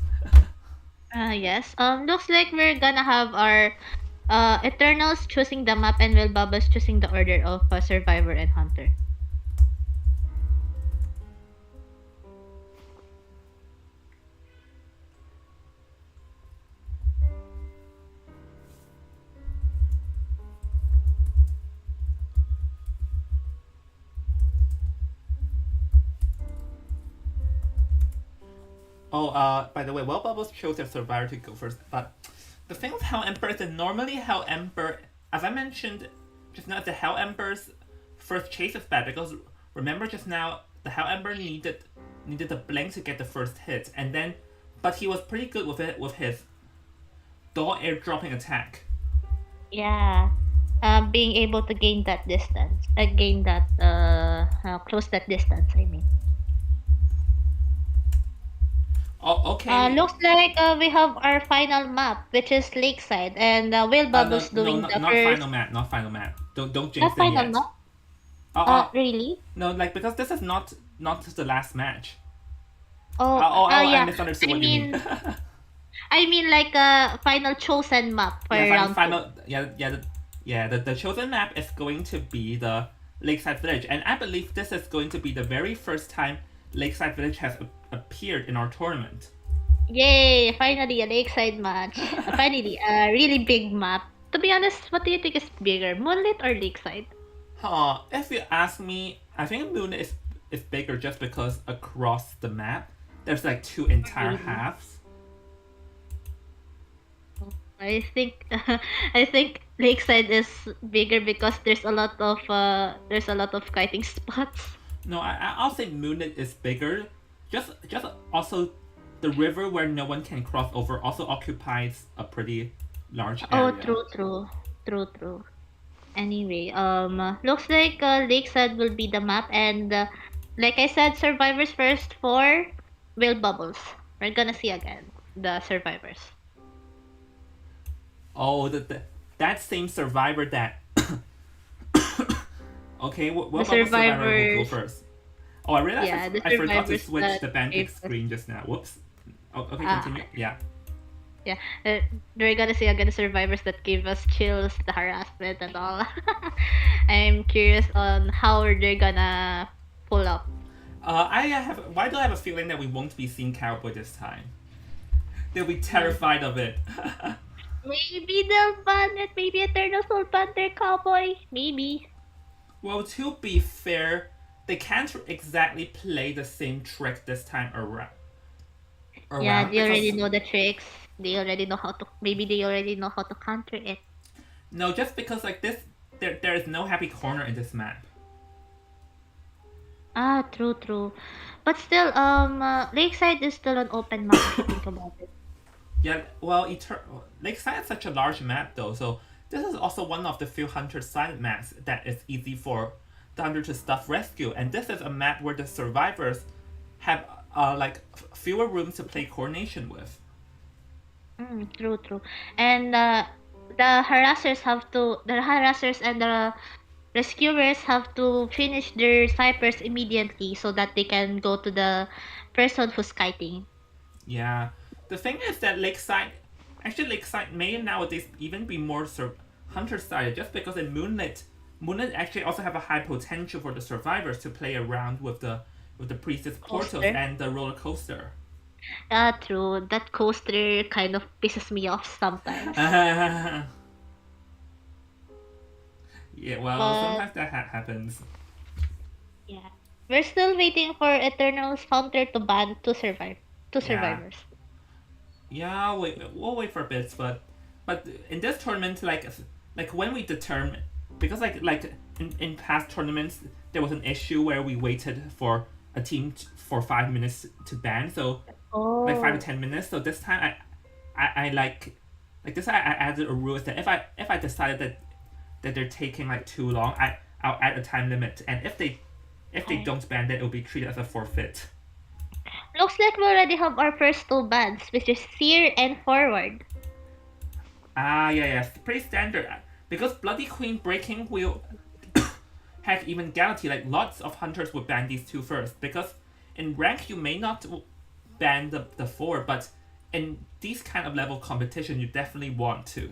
Yes. Looks like we're gonna have our Eternals choosing the map and Will Bubbles choosing the order of Survivor and Hunter. Oh, by the way, Well Bubbles chose their survivor to go first, but the thing with Hell Ember is that normally Hell Ember, as I mentioned just now, the Hell Ember's first chase is bad, because remember just now the Hell Ember needed the blink to get the first hit, and then but he was pretty good with it with his door airdropping attack. Yeah. Being able to gain that distance, gain that close that distance. I mean. Oh, okay. Looks like we have our final map, which is Lakeside, and Will No, Bubbles no, doing the not final first. map, not final map. Don't jinx Not them final yet. map. Uh, Really? no, like, because this is not the last match. Oh, I yeah. misunderstood I what you mean. mean, I mean like a final chosen map for Yeah, round two. final. Yeah. The chosen map is going to be the Lakeside Village, and I believe this is going to be the very first time Lakeside Village has appeared in our tournament. Yay! Finally, a Lakeside match. Finally, a really big map. To be honest, what do you think is bigger, Moonlit or Lakeside? If you ask me, I think Moon is bigger just because across the map there's like two entire Really? halves. I think I think Lakeside is bigger because there's a lot of kiting spots. No, I'll say Moon is bigger. Just also the river where no one can cross over also occupies a pretty large Oh, area. true. Anyway, looks like Lakeside will be the map, and like I said, survivors first for Will Bubbles. We're gonna see again the survivors. Oh, that same survivor that. Okay, The what bubble survivor will go survivors, first? Oh, I realized yeah, the I forgot to survivors switch that the Bantic gave us. screen just now. Whoops. Oh, okay, Ah, continue. Yeah. yeah, we're gonna see again the survivors that gave us chills, the harassment, and all. I'm curious on how they're gonna pull up. I have. Why do I have a feeling that we won't be seeing Cowboy this time? They'll be Hmm. terrified of it. Maybe they'll ban it. Maybe Eternals will ban their cowboy. Maybe. Well, to be fair, they can't exactly play the same trick this time Yeah, around they already because know the tricks. They already know how to. Maybe they already know how to counter it. no, just because like this, there is no happy corner in this map. True. But still, Lakeside is still an open map if you think about it. Yeah, well, Lakeside is such a large map though, so this is also one of the few hunter silent maps that is easy for the hunter to stuff rescue, and this is a map where the survivors have like fewer rooms to play coordination with. True. And the harassers and the rescuers have to finish their ciphers immediately so that they can go to the person who's kiting. Yeah, the thing is that Lakeside. Actually, Lakeside may nowadays even be more hunter sided, just because in Moonlit actually also have a high potential for the survivors to play around with the priestess portals Coaster. and the roller coaster. True. That coaster kind of pisses me off sometimes. Yeah, well, But sometimes that happens. yeah, we're still waiting for Eternal's Hunter to ban two Yeah, survivors. yeah. We'll wait for a bit, but in this tournament, like when we determine, because like in past tournaments there was an issue where we waited for a team for 5 minutes to ban, so like 5 to 10 minutes. So this time I like this I added a rule that if I decided that they're taking like too long, I'll add a time limit, and if they Okay. don't ban, then it'll be treated as a forfeit. Looks like we already have our first two bans, which is Seer and Forward. Ah, yeah, yeah, pretty standard. Because Bloody Queen breaking will heck even Galaxy, like lots of hunters would ban these two first. Because in rank you may not ban the four, but in these kind of level competition you definitely want to.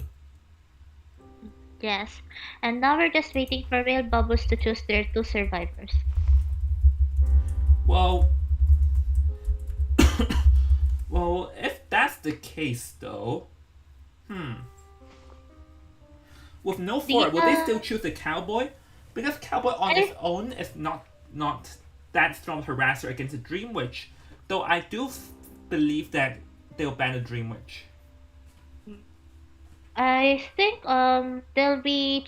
Yes. And now we're just waiting for Real Bubbles to choose their two survivors. Well, well, if that's the case though, hmm, with no The four, will they still choose the cowboy? Because cowboy on its I own is not that strong harasser against the Dream Witch. Though I do believe that they'll ban the Dream Witch. I think they'll be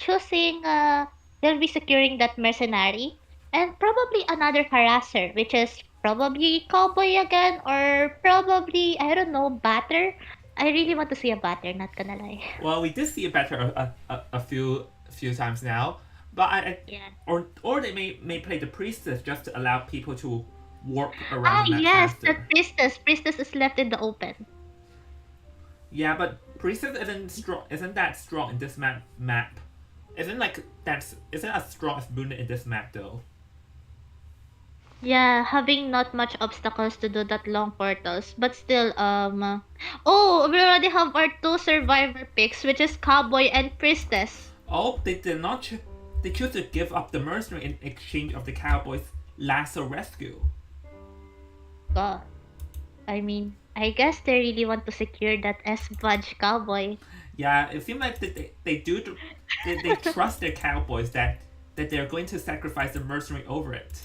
securing that mercenary and probably another harasser, which is probably cowboy again or probably I don't know, batter. I really want to see a batter, not gonna lie. Well, we did see it better a few times now, but Yeah. or they may play the priestess just to allow people to warp around Ah the map yes, that faster. priestess. Priestess is left in the open. Yeah, but priestess isn't that strong in this map. Isn't as strong as Moon in this map though. Yeah, having not much obstacles to do that long portals, but still, oh, we already have our two survivor picks, which is Cowboy and Priestess. Oh, they did not. They choose to give up the mercenary in exchange of the cowboys' lasso rescue. God, I mean, I guess they really want to secure that S-Budge Cowboy. Yeah, it seems like they do. They trust their cowboys that they're going to sacrifice the mercenary over it.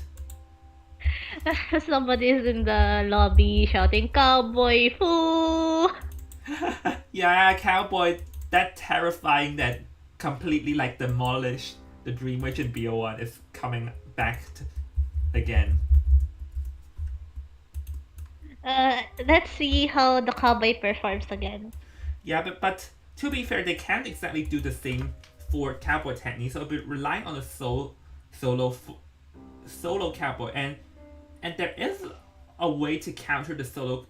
Somebody is in the lobby shouting, Cowboy, fool! Yeah, cowboy, that terrifying that completely like demolished the Dream Witch in BO1 is coming back again. Let's see how the Cowboy performs again. Yeah, but to be fair, they can't exactly do the same for cowboy techniques. So it'll be relying on a solo solo cowboy, and there is a way to counter the solo.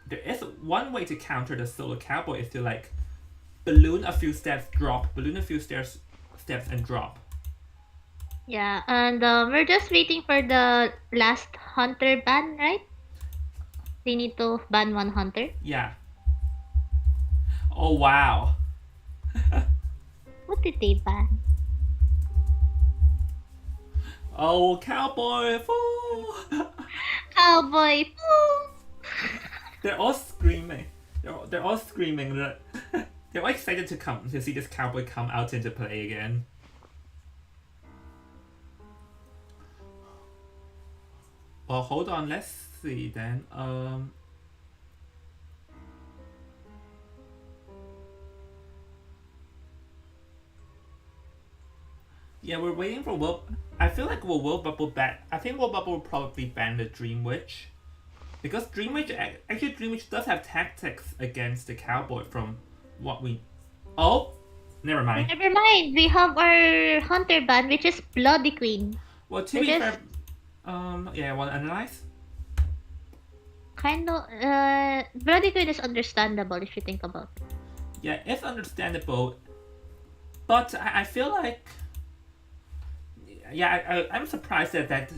There is one way to counter the solo cowboy is to like balloon a few steps, drop, balloon a few steps and drop. Yeah, and we're just waiting for the last hunter ban, right? They need to ban one hunter. Yeah. Oh wow. What did they ban? Oh cowboy fool. Cowboy, fool! They're all screaming. They're all screaming. They're all excited to see this cowboy come out into play again. Well, hold on. Let's see then. Yeah, we're waiting for Will. I feel like Will Bubble ban. I think Will Bubble will probably ban the Dream Witch because Dream Witch does have tactics against the cowboy from what we. Oh, never mind. Never mind, we have our hunter ban, which is Bloody Queen. Well, to Which be is fair, yeah, I want to analyze. kind of, Bloody Queen is understandable if you think about it. Yeah, it's understandable, but I feel like yeah, I'm surprised that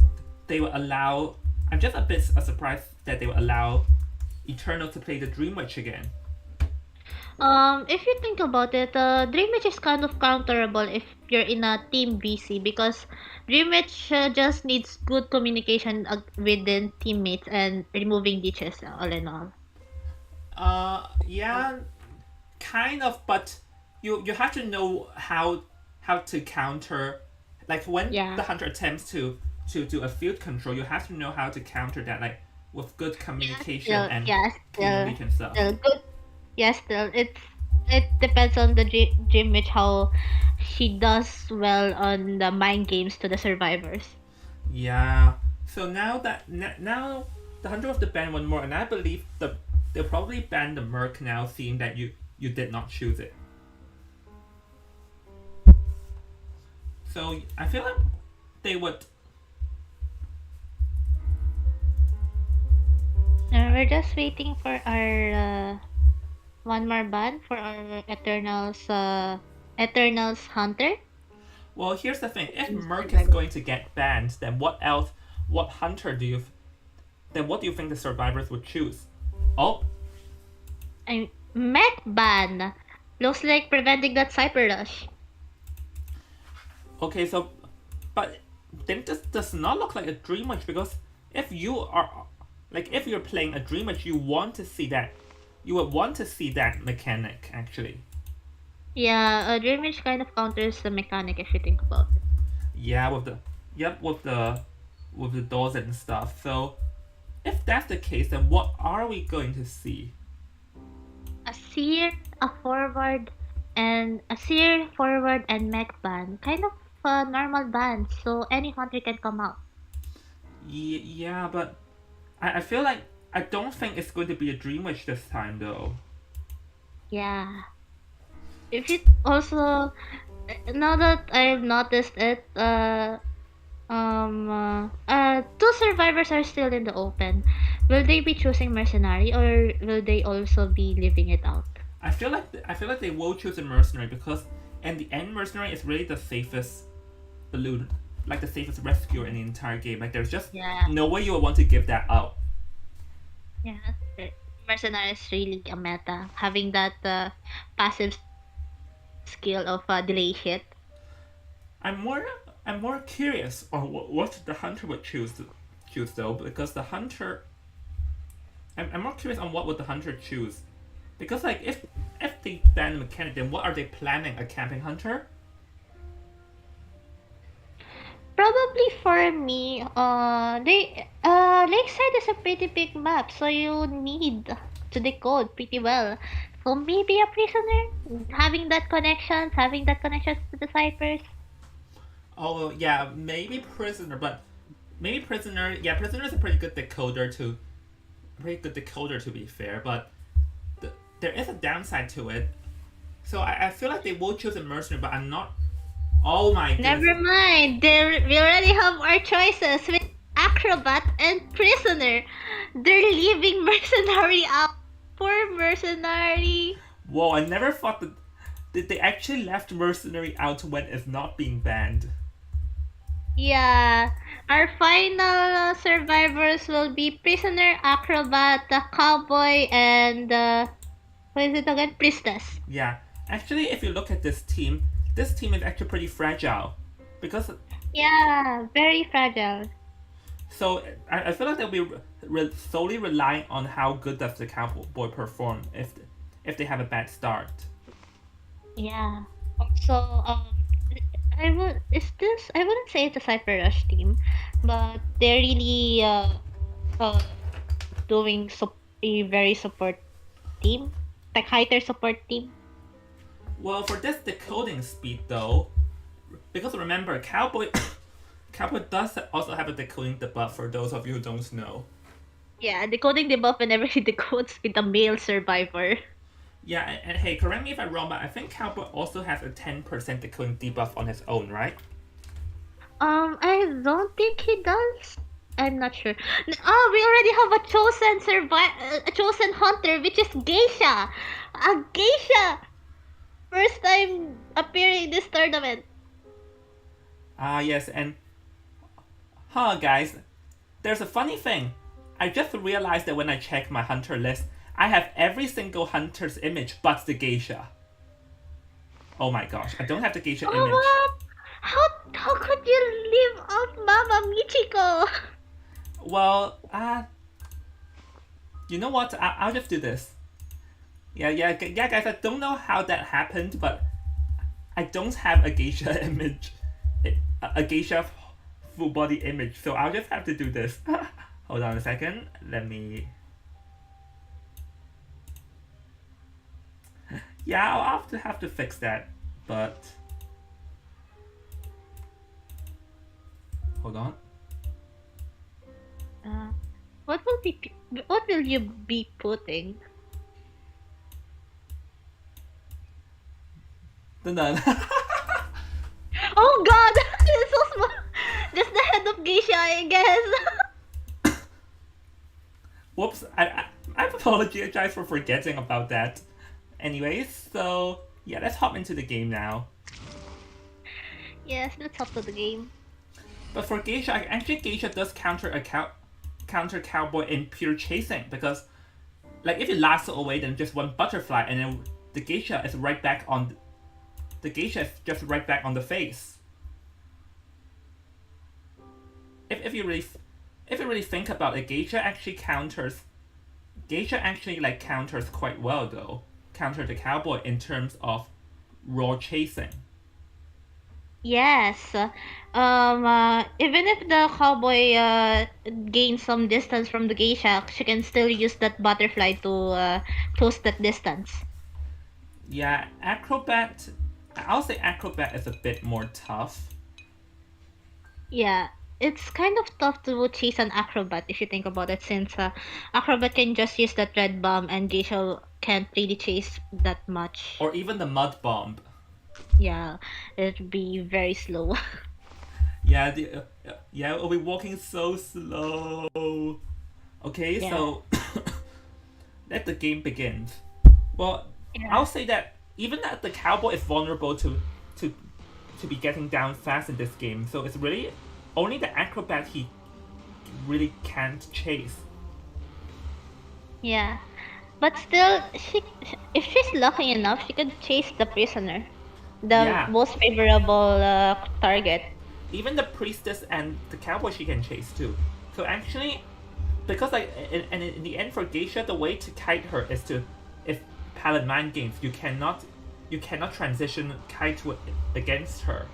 they will allow. I'm just a bit surprised that they will allow Eternal to play the Dream Witch again. If you think about it, Dream Match is kind of counterable if you're in a team BC because Dream Match just needs good communication within teammates and removing ditches, all in all. Yeah, kind of, but you have to know how to counter, like when Yeah. the hunter attempts to do a field control, you have to know how to counter that, like with good Yeah, communication still, and yeah, team still, lead and stuff. still good. Yeah, still, it depends on the Dream Match how she does well on the mind games to the survivors. Yeah. So now now the hunter of the ban one more, and I believe they'll probably ban the merc now, seeing that you did not choose it. So I feel like they would. We're just waiting for our one more ban for our Eternals Hunter. Well, here's the thing: if And merc is survivor. going to get banned, then what else? What hunter do you? Then what do you think the survivors would choose? Oh, I Mech ban. Looks like preventing that Cyber Rush. okay. So, but then this does not look like a dream match, because if you are, like, if you're playing a dream match, you want to see that. You would want to see that mechanic actually. Yeah, Dream Match kind of counters the mechanic if you think about it. Yeah, with the yep with the doors and stuff. So if that's the case, then what are we going to see? A seer, a forward, and a seer, forward, and mech ban. Kind of normal ban, so any hunter can come out. Yeah, but I feel like I don't think it's going to be a dream witch this time though. Yeah. If it also now that I've noticed it, two survivors are still in the open. Will they be choosing mercenary or will they also be leaving it out? I feel like they will choose a mercenary, because in the end mercenary is really the safest balloon, like the safest rescuer in the entire game. Like there's just Yeah, no way you would want to give that up. yeah. Mercenary is really a meta. Having that passive skill of delay hit. I'm more I'm more curious on what the hunter would choose though, because the hunter I'm more curious on what would the hunter choose, because like if they ban mechanic, then what are they planning, a camping hunter? Probably for me, Lakeside is a pretty big map, so you need to decode pretty well. So maybe a prisoner, having that connections to the ciphers. Oh yeah, maybe prisoner, but maybe prisoner. Yeah, prisoner is a pretty good decoder to be fair, but there is a downside to it. So I feel like they will choose a mercenary, but I'm not. Oh my goodness. Never mind. We already have our choices with acrobat and prisoner. They're leaving mercenary out. Poor mercenary. Whoa, I never thought that they actually left mercenary out when it's not being banned. Yeah, our final survivors will be prisoner, acrobat, the cowboy, and what is it again? Priestess. Yeah, actually, if you look at this team is actually pretty fragile, because Yeah, very fragile. so I feel like they'll be solely relying on how good does the cowboy perform if they have a bad start. Yeah. Also, I would is this I wouldn't say it's a Cypher Rush team, but they're really uh doing a very support team, like highter support team. Well, for this decoding speed though, because remember, cowboy does also have a decoding debuff, for those of you who don't know. Yeah, decoding debuff whenever he decodes with a male survivor. Yeah, and hey, correct me if I'm wrong, but I think cowboy also has a 10% decoding debuff on his own, right? I don't think he does. I'm not sure. Oh, we already have a a chosen hunter, which is Geisha. A Geisha, first time appearing in this tournament. Ah, yes, and guys, there's a funny thing. I just realized that when I check my hunter list, I have every single hunter's image but the geisha. Oh my gosh, I don't have the geisha image. Oh, how could you leave out Mama Michiko? Well, you know what? I'll just do this. Yeah, guys. I don't know how that happened, but I don't have a geisha image, a geisha full body image. So I'll just have to do this. Hold on a second. Let me. Yeah, I'll have to fix that, but hold on. Uh, what will you be putting? Dun dun. Oh God, it's so small. Just the head of geisha, I guess. Whoops. I apologize for forgetting about that. Anyways, so yeah, let's hop into the game now. Yes, let's hop to the game. But for geisha, actually geisha does counter cowboy in pure chasing because, like, if you lasso away then just one butterfly and then the geisha is right back on. The geisha is just right back on the face. If you really think about it, geisha actually counters. Geisha actually like counters quite well though. Counter the cowboy in terms of raw chasing. Yes. Even if the cowboy gains some distance from the geisha, she can still use that butterfly to close that distance. Yeah, acrobat. I'll say acrobat is a bit more tough. Yeah, it's kind of tough to chase an acrobat if you think about it, since acrobat can just use that red bomb and geisha can't really chase that much. Or even the mud bomb. Yeah, it'd be very slow. Yeah, we'll be walking so slow. Okay, Yeah. so let the game begin. Well, Yeah. I'll say that even that the cowboy is vulnerable to to be getting down fast in this game. So it's really only the acrobat he really can't chase. Yeah. But still, if she's lucky enough, she could chase the prisoner, the Yeah, most favorable target. even the priestess and the cowboy she can chase too. So actually, because like in the end for geisha, the way to kite her is to, if palette mind games, you cannot transition kite against her.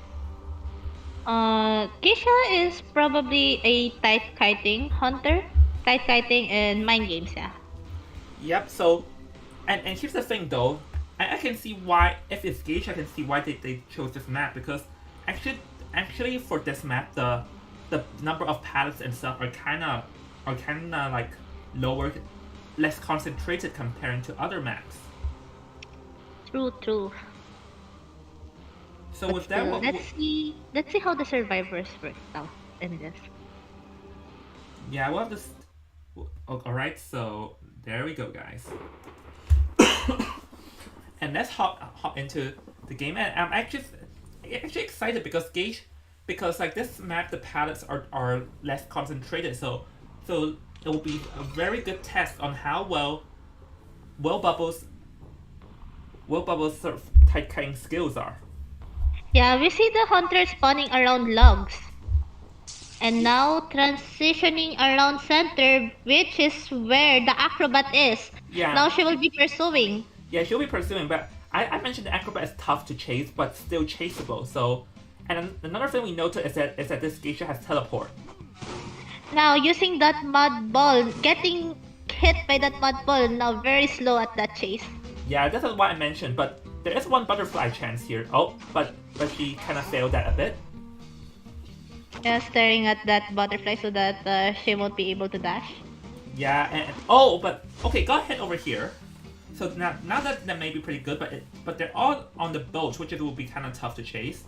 Geisha is probably a tight kiting hunter. Tight kiting and mind games, yeah. Yep. So, and here's the thing though, I can see why if it's geisha, I can see why they chose this map because actually for this map the number of palettes and stuff are kinda like lower, less concentrated comparing to other maps. True. So But with that, still, let's see how the survivors work out in this. yeah, we'll have this. All right, so there we go, guys. And let's hop into the game. And I'm actually excited because like this map the palettes are less concentrated, so it will be a very good test on how well bubbles sort of tight kiting skills are. Yeah, we see the hunter spawning around logs. And now transitioning around center, which is where the acrobat is. Yeah, Now she will be pursuing. yeah, she'll be pursuing, but I mentioned the acrobat is tough to chase, but still chaseable. So, and another thing we noted is that this geisha has teleport. Now using that mud ball, getting hit by that mud ball, now very slow at that chase. Yeah, that's what I mentioned, but there is one butterfly chance here. Oh, but she kind of failed that a bit. Yeah, staring at that butterfly so that she won't be able to dash. Yeah, and oh, but okay, go ahead over here. So now that may be pretty good, but they're all on the boat, which it will be kind of tough to chase.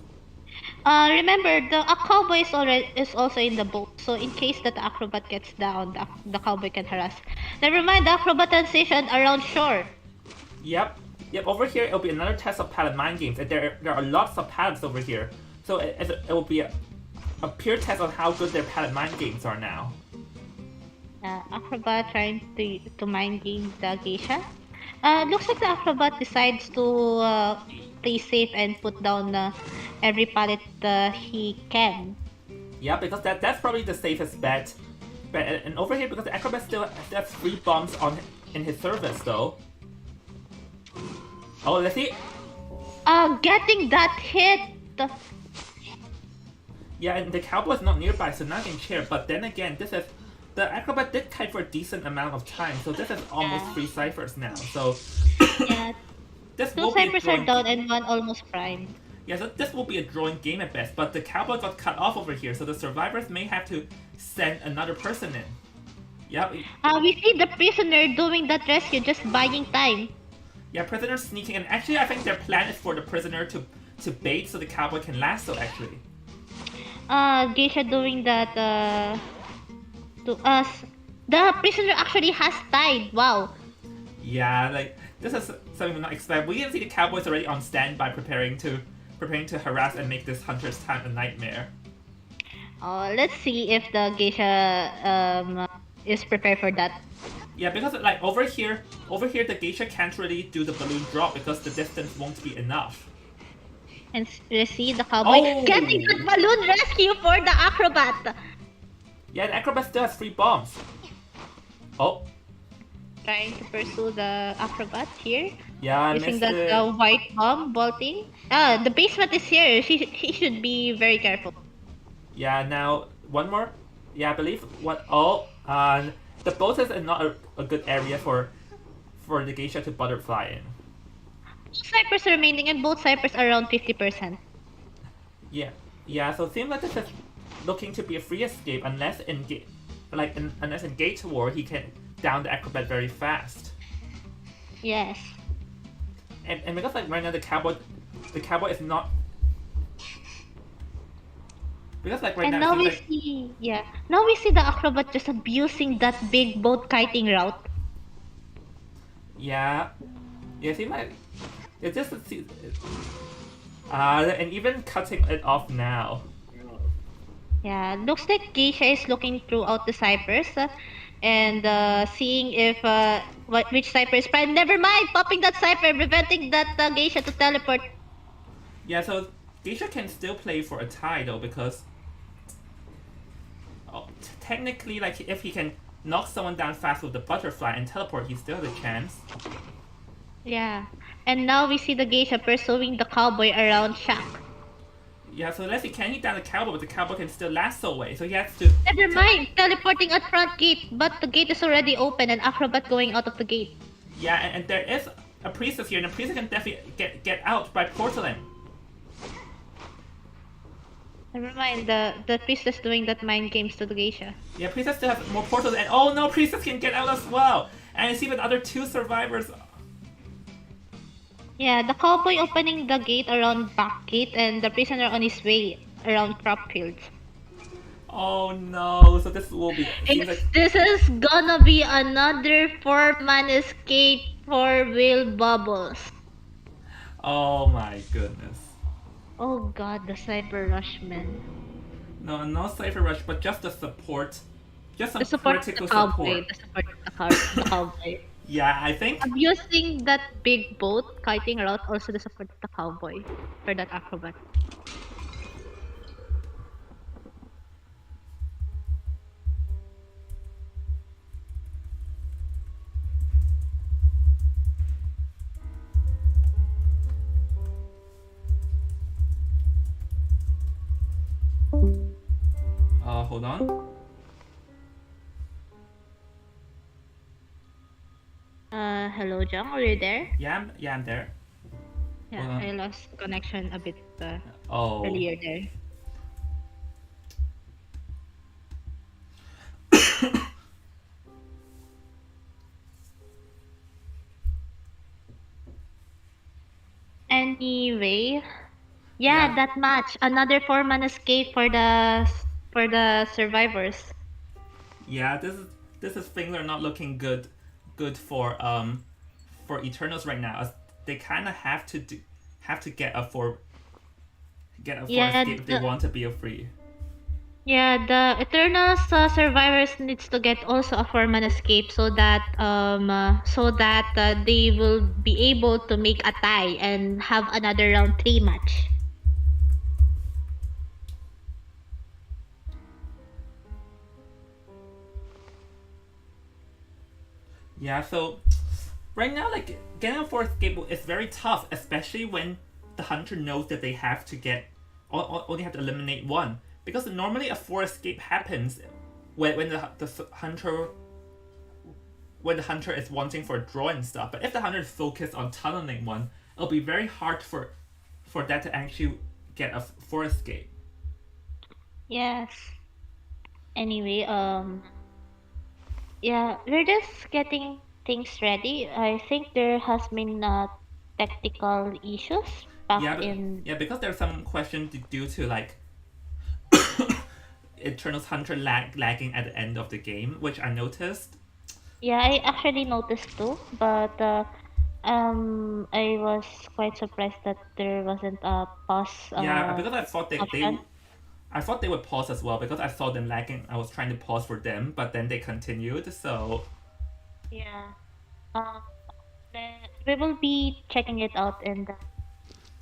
Remember, a cowboy is also in the boat, so in case that the acrobat gets down, the cowboy can harass. Never mind, the acrobat transition around shore. Yep. Over here, it'll be another test of palette mind games, and there are lots of palettes over here. So it will be a pure test on how good their palette mind games are now. Acrobat trying to mind game the geisha. Looks like the acrobat decides to play safe and put down every pallet he can. Yeah, because that's probably the safest bet. But and over here, because the Acrobat still has 3 bombs on in his service though. Oh, let's see. Getting that hit. Yeah, and the Cowboy's not nearby, so now can cheer. But then again, this is the Acrobat did kite for a decent amount of time, so this is almost Yeah. 3 ciphers now. So Yeah, this two will be a ciphers are drawing. down and one almost primed. Yeah, so this will be a drawing game at best. But the Cowboy got cut off over here, so the survivors may have to send another person in. Yeah, We see the prisoner doing that rescue, just buying time. yeah, prisoner sneaking in. Actually, I think their plan is for the prisoner to bait so the Cowboy can lasso. Actually. Geisha doing that to us. The prisoner actually has died. Wow. Yeah, like this is something we not expect. We can see the Cowboys already on standby, preparing to harass and make this hunter's time a nightmare. Let's see if the geisha is prepared for that. Yeah, because like over here the geisha can't really do the balloon drop because the distance won't be enough. And let's see the cowboy Oh! getting that balloon rescue for the acrobat. Yeah, the acrobat still has 3 bombs. Oh, Trying to pursue the acrobat here. yeah, I Using missed that it. white bomb bolting. The basement is here. He should be very careful. Yeah, now one more. Yeah, I believe what. Oh, the boat is not a good area for the geisha to butterfly in. Two snipers remaining and both snipers around 50%. Yeah, yeah. So it seems like this is looking to be a free escape unless unless in Gate War he can down the acrobat very fast. Yes. And because like right now the cowboy is not because like right And now now it we seems like see, yeah. Now we see the acrobat just abusing that big boat kiting route. yeah it seems like it's just and even cutting it off now. Yeah, looks like Geisha is looking throughout the ciphers and seeing if which cipher is prime. Never mind, popping that cipher, preventing that Geisha to teleport. Yeah, so Geisha can still play for a tie though because technically like if he can knock someone down fast with the butterfly and teleport, he still has a chance. Yeah, and now we see the Geisha pursuing the cowboy around Shack. Yeah, so unless he can hit down the cowboy, but the cowboy can still lasso away, so he has to. Never mind, teleporting at front gate, but the gate is already open and acrobat going out of the gate. Yeah, and there is a priestess here, and the priestess can definitely get out by portaling. Never mind, the priestess doing that mind games to the Geisha. Yeah, priestess still has more portals, and oh no, priestess can get out as well. And I see with other 2 survivors. Yeah, the cowboy opening the gate around back gate and the prisoner on his way around crop fields. Oh no, so this will be. Seems like, This is gonna be another 4-man escape for Will Bubbles. oh my goodness. Oh god, the Cyber Rushman. No, no Cypher Rush, but just the support. Just some The support of the critical cowboy. support. The support of the cowboy. Yeah, I think. Abusing that big boat kiting route, also the support of the cowboy for that acrobat. Hold on. Hello, Jung, are you there? Yeah, I'm there. Yeah, Hold on. I lost connection a bit Oh. earlier there. Anyway, Yeah. that match, another 4-man escape for the survivors. Yeah, this is things are not looking good for Eternals right now. As they kind of have to get a four Yeah, escape if they want to be a free. Yeah, the Eternals survivors needs to get also a four-man escape so that they will be able to make a tie and have another round three match. Yeah, so right now, like getting a fourth gable is very tough, especially when the hunter knows that they have to get only have to eliminate one. Because normally a four escape happens when the hunter when the hunter is wanting for a draw and stuff. But if the hunter is focused on tunneling one, it'll be very hard for that to actually get a four escape. Yes. Anyway, yeah, we're just getting things ready. I think there has been technical issues back Yeah, but in. yeah, because there's some question due to like Eternal's Hunter lagging at the end of the game, which I noticed. Yeah, I actually noticed too, but I was quite surprised that there wasn't a pause Yeah, because I thought option. I thought they would pause as well because I saw them lagging. I was trying to pause for them, but then they continued. So Yeah. Um, we will be checking it out in the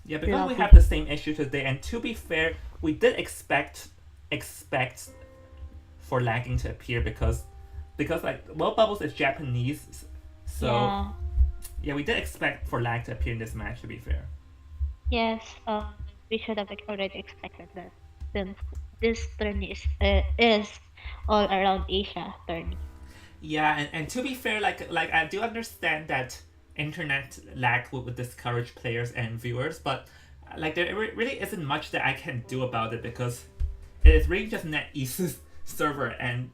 yeah, because we have lobby. the same issue today, and to be fair, we did expect for lagging to appear because like well bubbles is Japanese, so Yeah. yeah, we did expect for lag to appear in this match. To be fair. Yes. We should have already expected that since this tourney is all around Asia tourney. Yeah, and to be fair, like I do understand that internet lag would discourage players and viewers, but like there really isn't much that I can do about it because it is really just NetEase's server and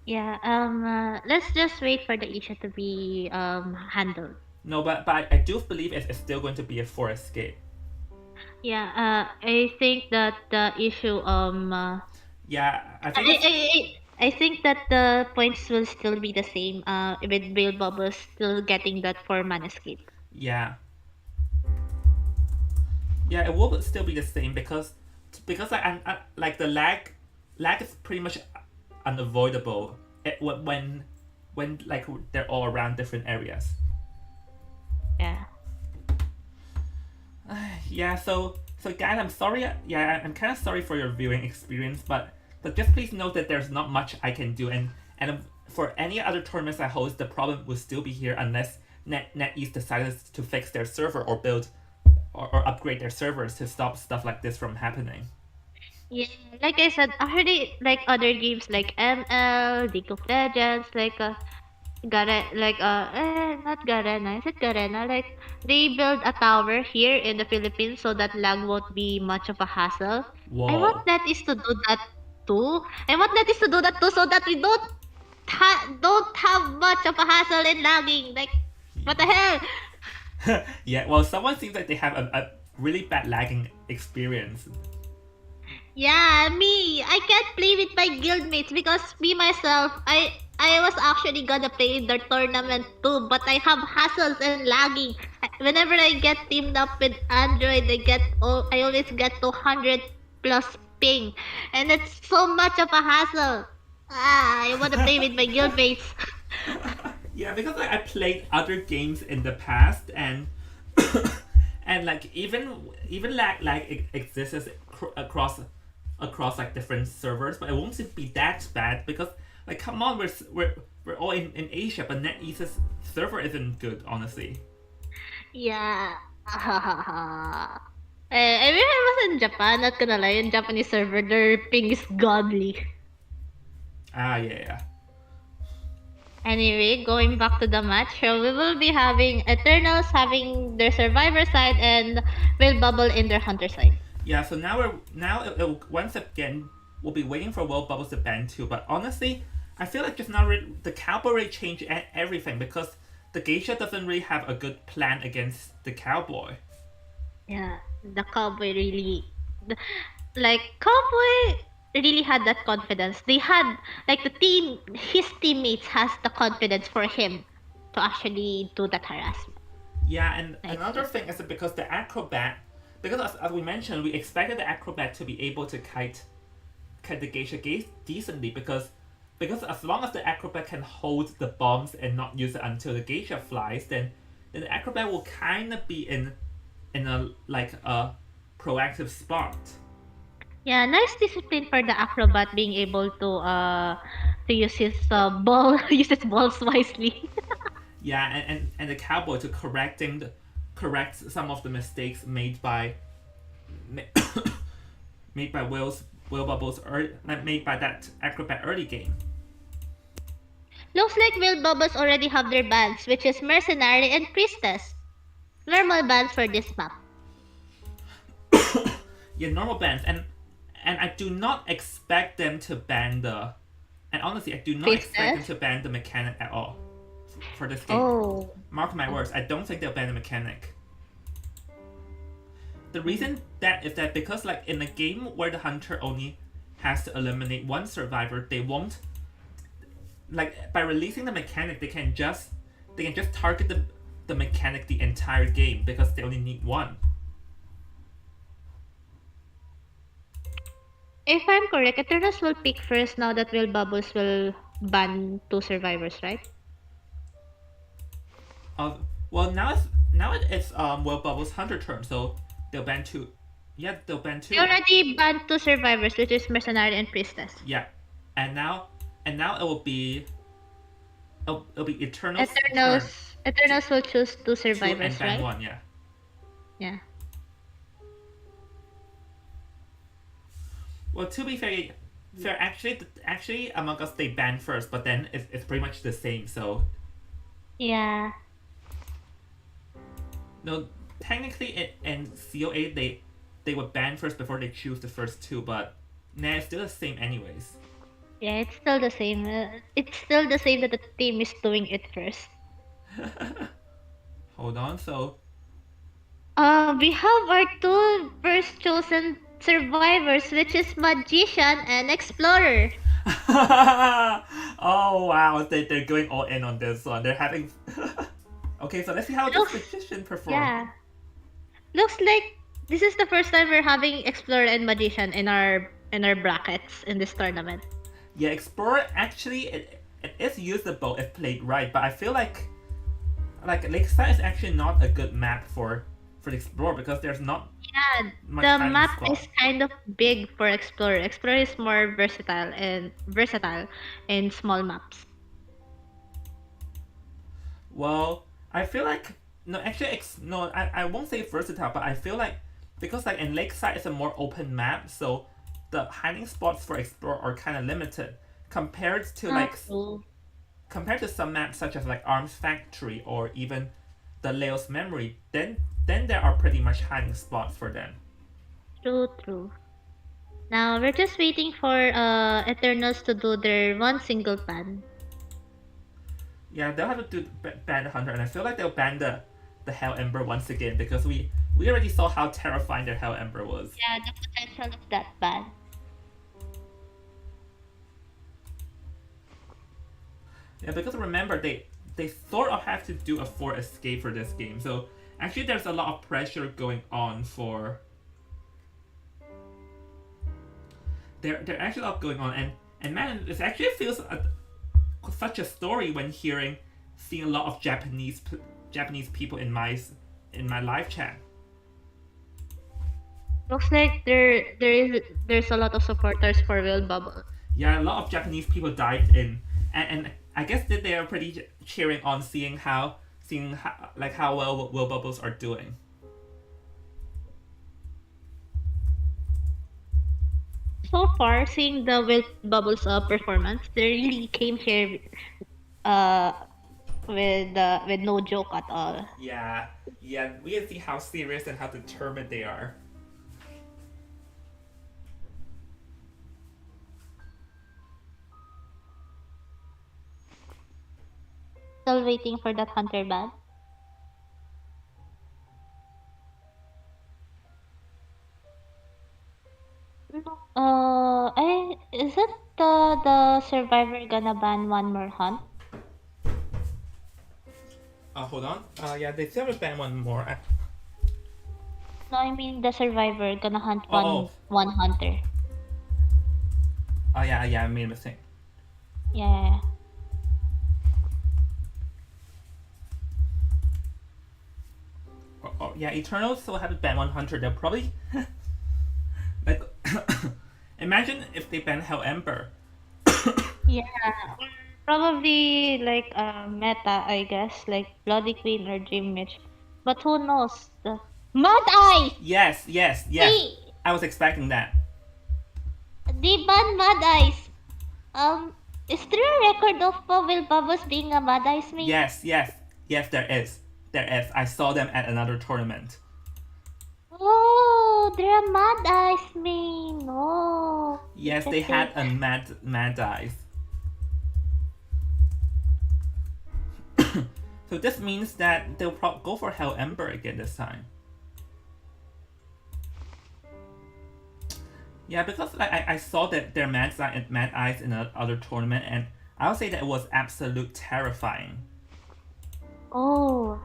Yeah. Let's just wait for the issue to be handled. no, but I do believe it's still going to be a four escape. Yeah. I think that the issue Yeah, I think I, it's I, I think that the points will still be the same. With Bill Bubbles still getting that four-man escape. yeah, yeah, it will still be the same because like the lag is pretty much unavoidable when like they're all around different areas. Yeah. Yeah, so guys, I'm sorry. Yeah, I'm kind of sorry for your viewing experience, but just please note that there's not much I can do, and for any other tournaments I host, the problem will still be here unless NetEase decides to fix their server or build or upgrade their servers to stop stuff like this from happening. Yeah, like I said, already like other games like ML, League of Legends, not Garena, is it Garena? Like they build a tower here in the Philippines so that lag won't be much of a hassle. I want Whoa. that is to do that too. I want that is to do that too so that we don't have much of a hassle in lagging. Like what the hell? Yeah, well, someone seems like they have a really bad lagging experience. Yeah, me. I can't play with my guildmates because me myself, I was actually gonna play in their tournament too, but I have hassles and lagging. Whenever I get teamed up with Android, I always get 200 plus ping, and it's so much of a hassle. I wanna play with my guildmates. Yeah, because like, I played other games in the past and and like even like exists across like different servers, but it won't be that bad because like come on, we're all in Asia, but NetEase's server isn't good, honestly. Yeah. I wish I was in Japan. Not gonna lie, in Japanese server, their ping is godly. Ah, yeah, yeah. Anyway, going back to the match, so we will be having Eternals having their Survivor side and will Bubble in their Hunter side. Yeah, so now once again we'll be waiting for World Bubbles to ban too. But honestly, I feel like just now the cowboy rate changed everything because the geisha doesn't really have a good plan against the cowboy. Yeah, the Cowboy like Cowboy really had that confidence. They had like his teammates has the confidence for him to actually do that harassment. Yeah, and Like another thing is that because because as we mentioned, we expected the acrobat to be able to kite the geisha decently because as long as the acrobat can hold the bombs and not use it until the geisha flies, then the acrobat will kind of be in a like a proactive spot. Yeah, nice discipline for the acrobat being able to use his ball use his balls wisely. Yeah, and the cowboy to correct some of the mistakes made by Will Bubbles made by that acrobat early game. Looks like Will Bubbles already have their bands, which is Mercenary and Priestess. Normal bands for this map. Yeah, normal bans, and I do not expect them to ban the and honestly I do not expect them Priestess? to ban the mechanic at all for this game. Oh. Mark my words, I don't think they'll ban the mechanic. The reason that is that because like in a game where the hunter only has to eliminate one survivor, they won't like by releasing the mechanic they can just target the mechanic the entire game because they only need one. If I'm correct, Eternals will pick first now that Will Bubbles will ban two survivors, right? Uh, well now it's Will Bubbles Hunter turn, so they'll ban two. Yeah, they'll ban They two. already banned two survivors, which is Mercenary and Priestess. Yeah, and now it will be it'll be Eternal's turn Eternals will choose two two and survivors, ban right? one. Yeah. Yeah. Well, to be fair, actually Among Us they banned first, but then it's pretty much the same. So Yeah. no, technically in COA they would ban first before they choose the first two, but nah, it's still the same anyways. Yeah, it's still the same. It's still the same that the team is doing it first. Hold on, so We have our two first chosen survivors, which is Magician and Explorer. oh wow, they're going all in on this one. They're having okay, so let's see how this Looks, magician perform. yeah. Looks like this is the first time we're having Explorer and Magician in our brackets in this tournament. Yeah, Explorer actually it is usable if played right, but I feel like Lakeside is actually not a good map for the Explorer because there's not Yeah, much the hiding map spot. is kind of big for Explorer. Explorer is more versatile in small maps. Well, I feel like no, actually, no, I won't say versatile, but I feel like because like in Lakeside it's a more open map, so the hiding spots for Explorer are kind of limited compared to True. compared to some maps such as like Arms Factory or even the Leo's Memory. Then there are pretty much hiding spots for them. True, true. Now we're just waiting for Eternals to do their one single ban. Yeah, they'll have to ban the Hunter, and I feel like they'll ban the Hell Ember once again because we already saw how terrifying their Hell Ember was. Yeah, the potential of that ban. Yeah, because remember they sort of have to do a 4 escape for this game, so actually there's a lot of pressure going on for. There actually a lot going on, and man, it actually feels such a story when seeing a lot of Japanese people in my live chat. Looks like there's a lot of supporters for Will Bubble. Yeah, a lot of Japanese people died in, and I guess that they are pretty cheering on seeing how well Will Bubbles are doing. So far, seeing the Will Bubbles performance, they really came here uh with no joke at all. Yeah, yeah, we can see how serious and how determined they are. Still waiting for that Hunter ban. Isn't the survivor gonna ban one more hunt? Hold on. Yeah, they still have ban one more. No, I mean the survivor gonna hunt Oh, oh, one hunter. oh yeah, yeah, I made a mistake. Yeah, yeah, yeah. Oh, oh, yeah, Eternals still have to ban 100. They'll probably like imagine if they ban Hell Ember. Yeah, probably like meta, I guess, like Bloody Queen or Dream Witch. But who knows? The Mud Eyes! Yes, yes, yes. They I was expecting that. they ban Mud Eyes. Is there a record of Will Bubbles being a Mud Eyes main? Yes, yes, yes. There is. There is. I saw them at another tournament. Oh, they're a Mud Eyes main. Oh, Yes, they had interesting. a mad dive. So this means that they'll go for Hell Ember again this time. Yeah, because like I saw that their mad eyes in another tournament, and I would say that it was absolute terrifying. Oh,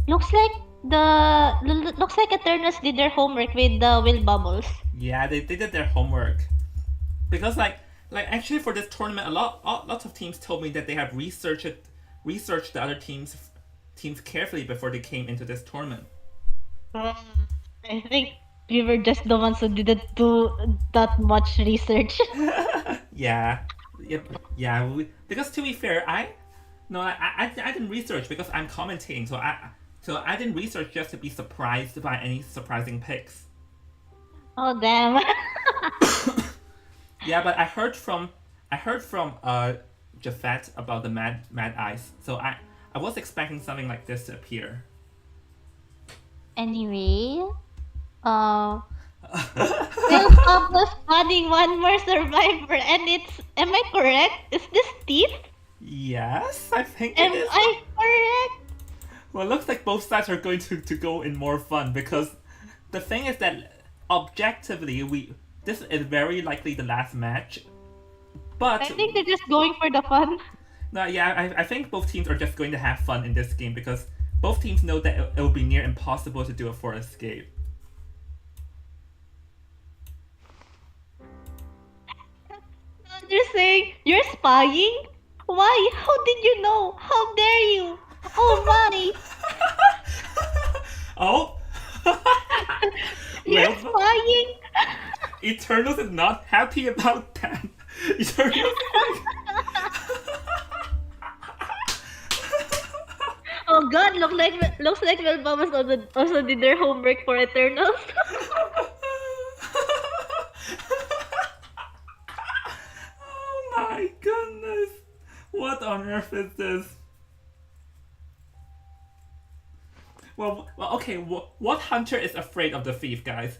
looks like looks like Eternals did their homework with the Will Bubbles. Yeah, they did their homework because like actually for this tournament, lots of teams told me that they have researched the other teams carefully before they came into this tournament. Uh, I think we were just the ones who didn't do that much research. Yeah, yep, yeah. Because to be fair, I didn't research because I'm commentating, so I didn't research just to be surprised by any surprising picks. Oh damn. Yeah, but I heard from Jafet about the mad eyes, so I was expecting something like this to appear. Anyway, uh, Will Bubbles adding one more survivor, and it's am I correct? Is this Thief? Yes, I think it Am is. I correct? Well, it looks like both sides are going to go in more fun because the thing is that objectively we this is very likely the last match. I But think they're just going for the fun. no, yeah, I think both teams are just going to have fun in this game because both teams know that it will be near impossible to do a for escape. They're saying you're spying. Why? How did you know? How dare you? Oh my! Oh, You're well, spying. Eternals is not happy about that. Eternals is like, Oh God! Looks like Melbamas also did their homework for Eternals. oh my goodness, what on earth is this? Well, okay. What hunter is afraid of the thief, guys?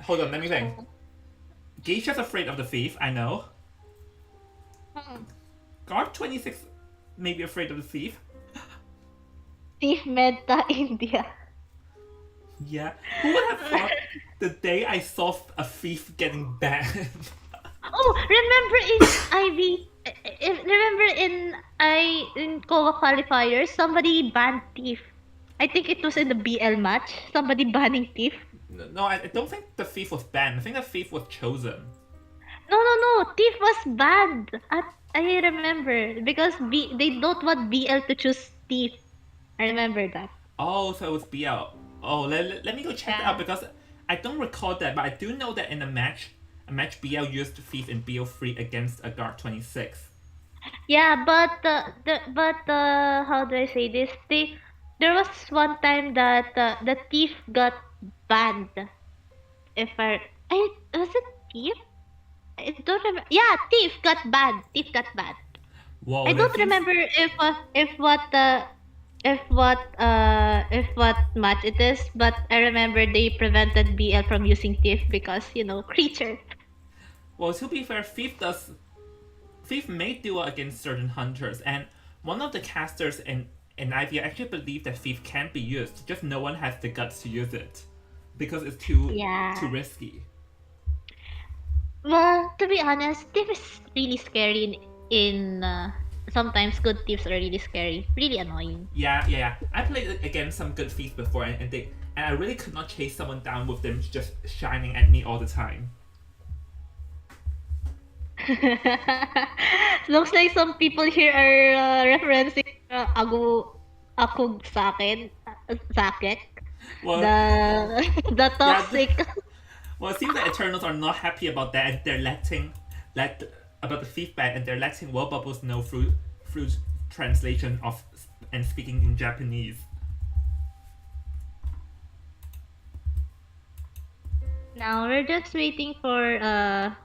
Hold on, let me think. Geisha's afraid of the thief. I know. Guard 26 may be afraid of the thief. Thief Meta India. Yeah. Who would have thought the day I saw a thief getting banned? Oh, remember in IV, remember in COA qualifiers, somebody banned Thief. I think it was in the BL match. Somebody banning Thief. No, I don't think the thief was banned. I think the thief was chosen. No. Thief was banned. I remember because they don't want BL to choose Thief. I remember that. Oh, so it was BL. Oh, let me go check that out Yeah. because I don't recall that, but I do know that in a match BL used thief in BL3 against a guard 26. Yeah, but how do I say this? There was one time that the Thief got banned. If I was it Thief? I don't remember. Yeah, Thief got banned. Thief got banned. Whoa, I that don't seems. remember if what match it is, but I remember they prevented BL from using Thief because creature. Well, to be fair, thief may duel against certain hunters, and one of the casters in Ivy actually believe that thief can be used. Just no one has the guts to use it because it's too Yeah. risky. Well, to be honest, Thief is really scary in sometimes good teams are really scary, really annoying. Yeah. I played against some good thieves before, and I really could not chase someone down with them just shining at me all the time. Looks like some people here are referencing Akug Sakek, Well, the the yeah. toxic. Well, it seems that Eternals are not happy about that, and they're let about the feedback, and they're letting World Bubbles know through translation of and speaking in Japanese. Now we're just waiting for the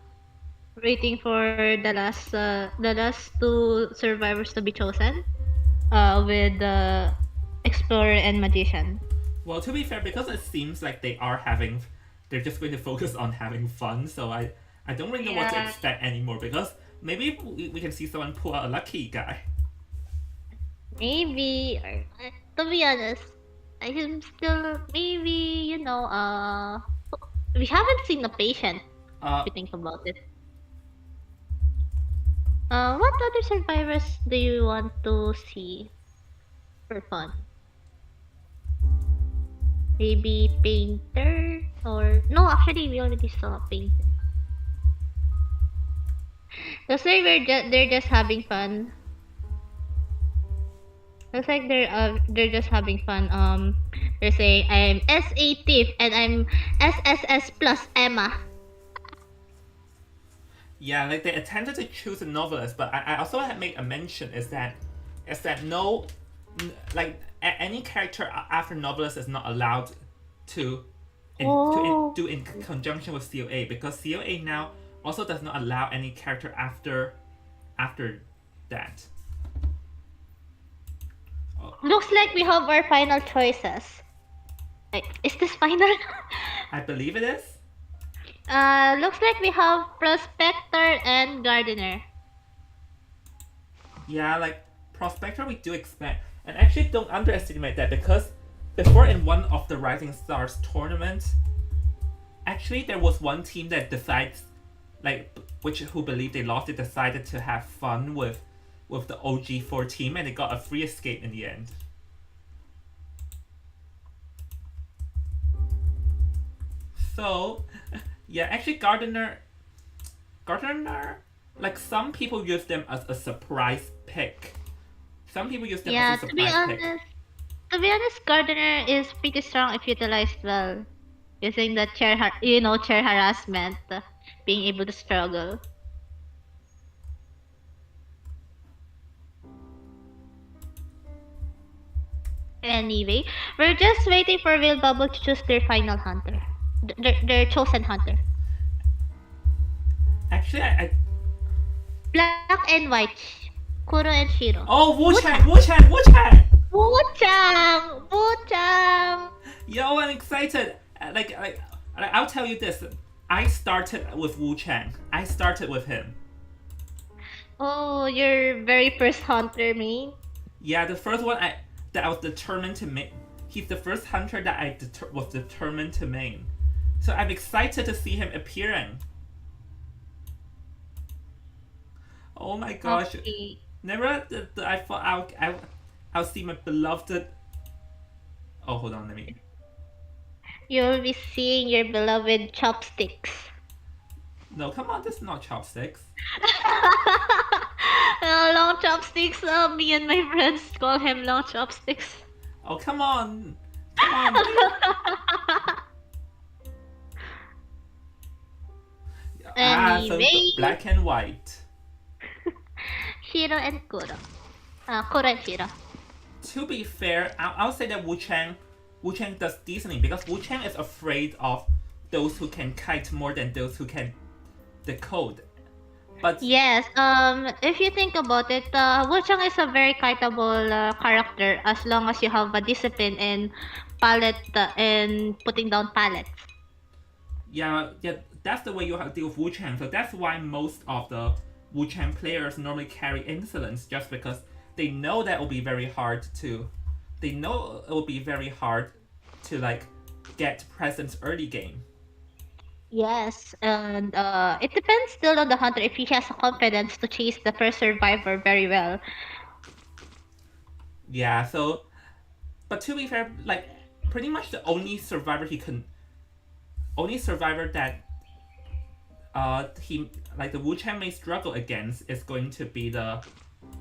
last two survivors to be chosen. With the explorer and magician. Well, to be fair, because it seems like they're just going to focus on having fun. So I don't really know what to Yeah, expect anymore because maybe we can see someone pull out a lucky guy. maybe. Or, to be honest, I am still maybe we haven't seen a patient. If Uh, you think about it. What other survivors do you want to see for fun? Maybe painter or no? Actually, we already saw painter. Looks like they're just having fun. Looks like they're just having fun. They're saying I'm SA Tiff and I'm SSS plus Emma. yeah, like they attempted to choose a novelist, but I also had made a mention is that no, like any character after novelist is not allowed to Oh, do in conjunction with COA because COA now also does not allow any character after that. Oh, looks like we have our final choices. Is this final? I believe it is. Looks like we have prospector and gardener. Yeah, like Prospector, we do expect, and actually don't underestimate that because before in one of the Rising Stars tournaments, actually there was one team that decides, like, who believed they lost, it decided to have fun with the OG4 team, and they got a free escape in the end. So, yeah, actually Gardener, like some people use them as a surprise pick. Some people use them as a Yeah, surprise pick. to be honest, gardener is pretty strong if utilized well, using the chair harassment, being able to struggle. Anyway, we're just waiting for Real Bubble to choose their final hunter. Their chosen hunter. Actually, Black and white. Kuro and Shiro. oh, Wu Chang, Wu-Chang! Wu Chang, Wu Chang! Wu-Chang! Wu-Chang! Yo, I'm excited. I'll tell you this. I started with Wu Chang. I started with him. Oh, your very first hunter, me. Yeah, the first one that I was determined to make. He's the first hunter that was determined to main. So I'm excited to see him appearing. Oh my gosh! Okay. Never did I thought I'll see my beloved. Oh, hold on, let me. You'll be seeing your beloved chopsticks. No, come on, this is not chopsticks. Long chopsticks. Me and my friends call him long chopsticks. Oh, come on, please. Ah, so Anyway, black and white. Shiro and Kuro. Kuro and Shiro. To be fair, I'll say that Wu Chang does decently because Wu Chang is afraid of those who can kite more than those who can decode. But Yes, if you think about it, Wu-Chang is a very kiteable character as long as you have a discipline in in putting down pallets. yeah, that's the way you have to deal with Wu Chang. So that's why most of the Wu Chang players normally carry insolence, just because they know that it will be very hard to. They know it will be very hard to like get presence early game. Yes, and it depends still on the hunter if he has the confidence to chase the first survivor very well. Yeah, so but to be fair, like pretty much the only survivor that he like the Wu Chang may struggle against is going to be the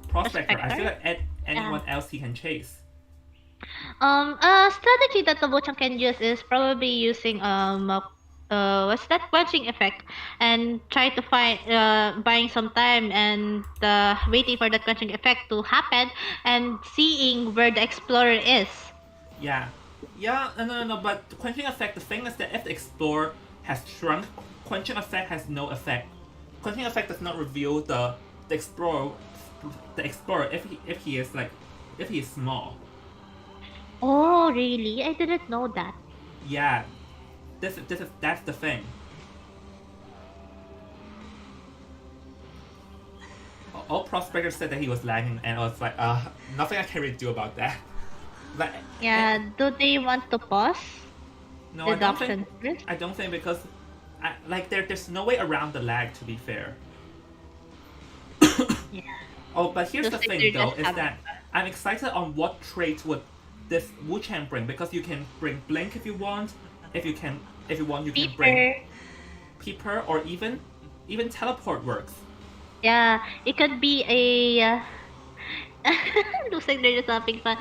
prospector. I feel Prospector? like Yeah. anyone else he can chase. A strategy that the Bochang can use is probably using what's that quenching effect, and try to find buying some time and waiting for that quenching effect to happen and seeing where the explorer is. Yeah. Yeah, no, but quenching effect, the thing is that if the explorer has shrunk, quenching effect has no effect. Quenching effect does not reveal the explorer the explorer if he is like if he is small. Oh, really? I didn't know that. Yeah. This is that's the thing. All prospectors said that he was lagging and I was like, nothing I can really do about that. But Yeah, do they want to pause no, deduction first? I don't think because like there's no way around the lag to be fair. Yeah, Oh, but here's looks the like thing they're though, just is having that I'm excited on what traits would this Wu Chang bring because you can bring Blink if you want. If you want you can bring peeper. Peeper or even teleport works. Yeah, it could be a. Looks like they're just having fun.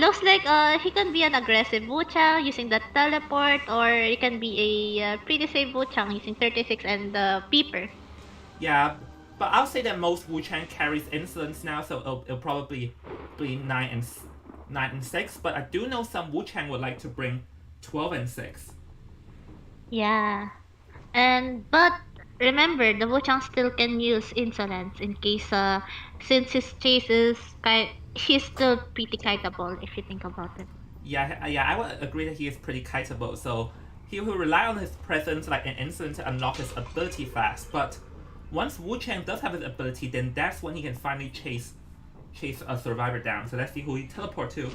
Looks like he can be an aggressive Wuchang using the teleport, or it can be a pretty safe Wuchang using 36 and the Peeper. Yeah, but I'll say that most Wu Chang carries insolence now, so it'll probably be 9 and 6. But I do know some Wu Chang would like to bring 12 and 6. Yeah, and but remember the Wuchang still can use insolence in case since his chase is he's still pretty kiteable if you think about it. Yeah, I would agree that he is pretty kiteable, so he will rely on his presence like an instant to unlock his ability fast. But once Wu Chang does have his ability, then that's when he can finally chase a survivor down. So let's see who he teleport to.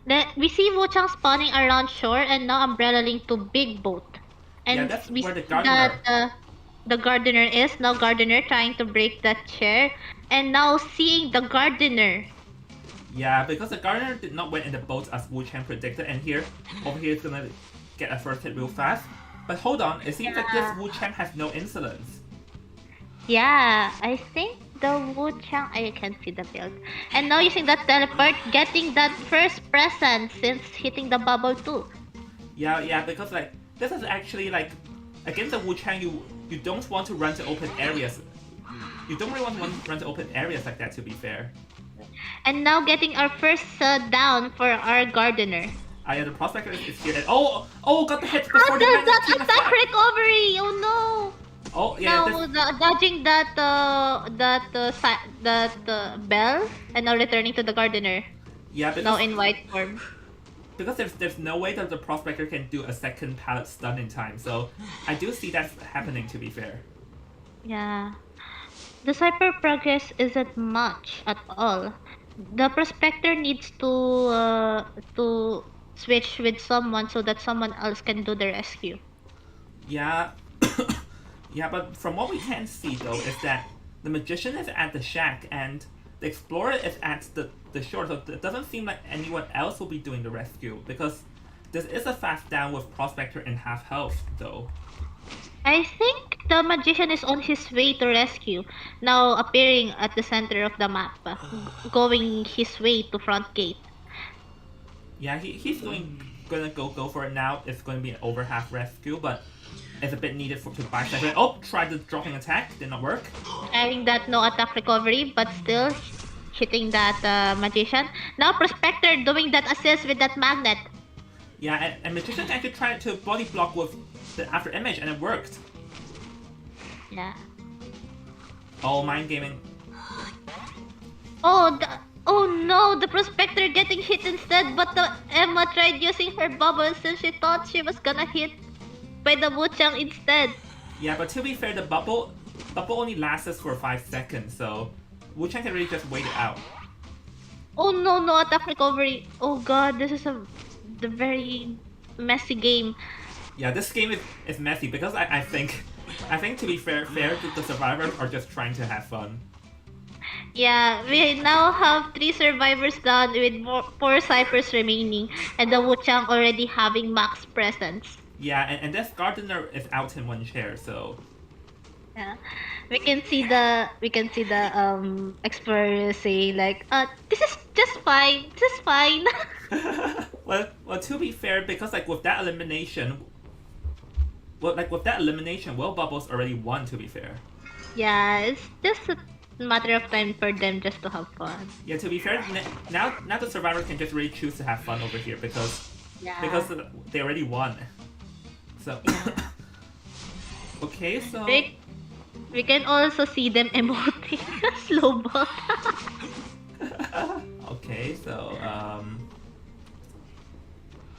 Then we see Wuchang spawning around shore and now umbrella linked to big boat. Yeah, And that's we where the see that gardener. the gardener is now gardener trying to break that chair, and now seeing the gardener. Yeah, because the gardener did not win in the boat as Wu Chang predicted, and over here is gonna get a first hit real fast. But hold on, it seems like this Yeah. Wu Chang has no insolence. Yeah, I think the Wuchang I can see the build. And now using that teleport, getting that first present since hitting the bubble too. Yeah, because like this is actually like against the Wu Chang, you don't want to run to open areas. You don't really want to run to open areas like that. To be fair, And now getting our first down for our gardener. yeah, the prospector is here. And, got the hit Ah, before the magnet that chain attack effect. recovery! Oh no! Oh yeah, this Now dodging that bell and now returning to the gardener. yeah Now because in white form. there's no way that the prospector can do a second pallet stun in time. So I do see that happening. To be fair. Yeah. The cyber progress isn't much at all. The prospector needs to switch with someone so that someone else can do the rescue. Yeah, yeah, but from what we can see though is that the magician is at the shack and the explorer is at the shore. So it doesn't seem like anyone else will be doing the rescue because this is a fast down with prospector in half health though. I think the magician is on his way to rescue, now appearing at the center of the map, going his way to front gate. Yeah, he's gonna go for it now. It's going to be an over half rescue, but it's a bit needed for to buy second. Oh, tried the dropping attack, did not work. Having that no attack recovery, but still hitting that magician. Now Prospector doing that assist with that magnet. Yeah, and magician actually tried to body block with the after image and it worked. Yeah. Oh, mind gaming. Oh no, the Prospector getting hit instead, but the Emma tried using her bubbles since she thought she was gonna hit by the Wuchang instead. Yeah, but to be fair, the bubble only lasts for 5 seconds, so Wu Chang can really just wait it out. Oh no, no attack recovery. Oh god, this is the very messy game. Yeah, this game is messy because I think to be fair, the survivors are just trying to have fun. Yeah, we now have three survivors down with four ciphers remaining, and the Wuchang already having max presence. Yeah, and this gardener is out in one chair, so Yeah, we can see the explorer say like, this is just fine, this is fine. well to be fair, because like with that elimination, Will Bubbles already won. To be fair, Yeah, it's just a matter of time for them just to have fun. yeah. To be fair, now the survivor can just really choose to have fun over here Yeah, because they already won. So yeah. okay, so We, we can also see them emoting slow bot. okay, so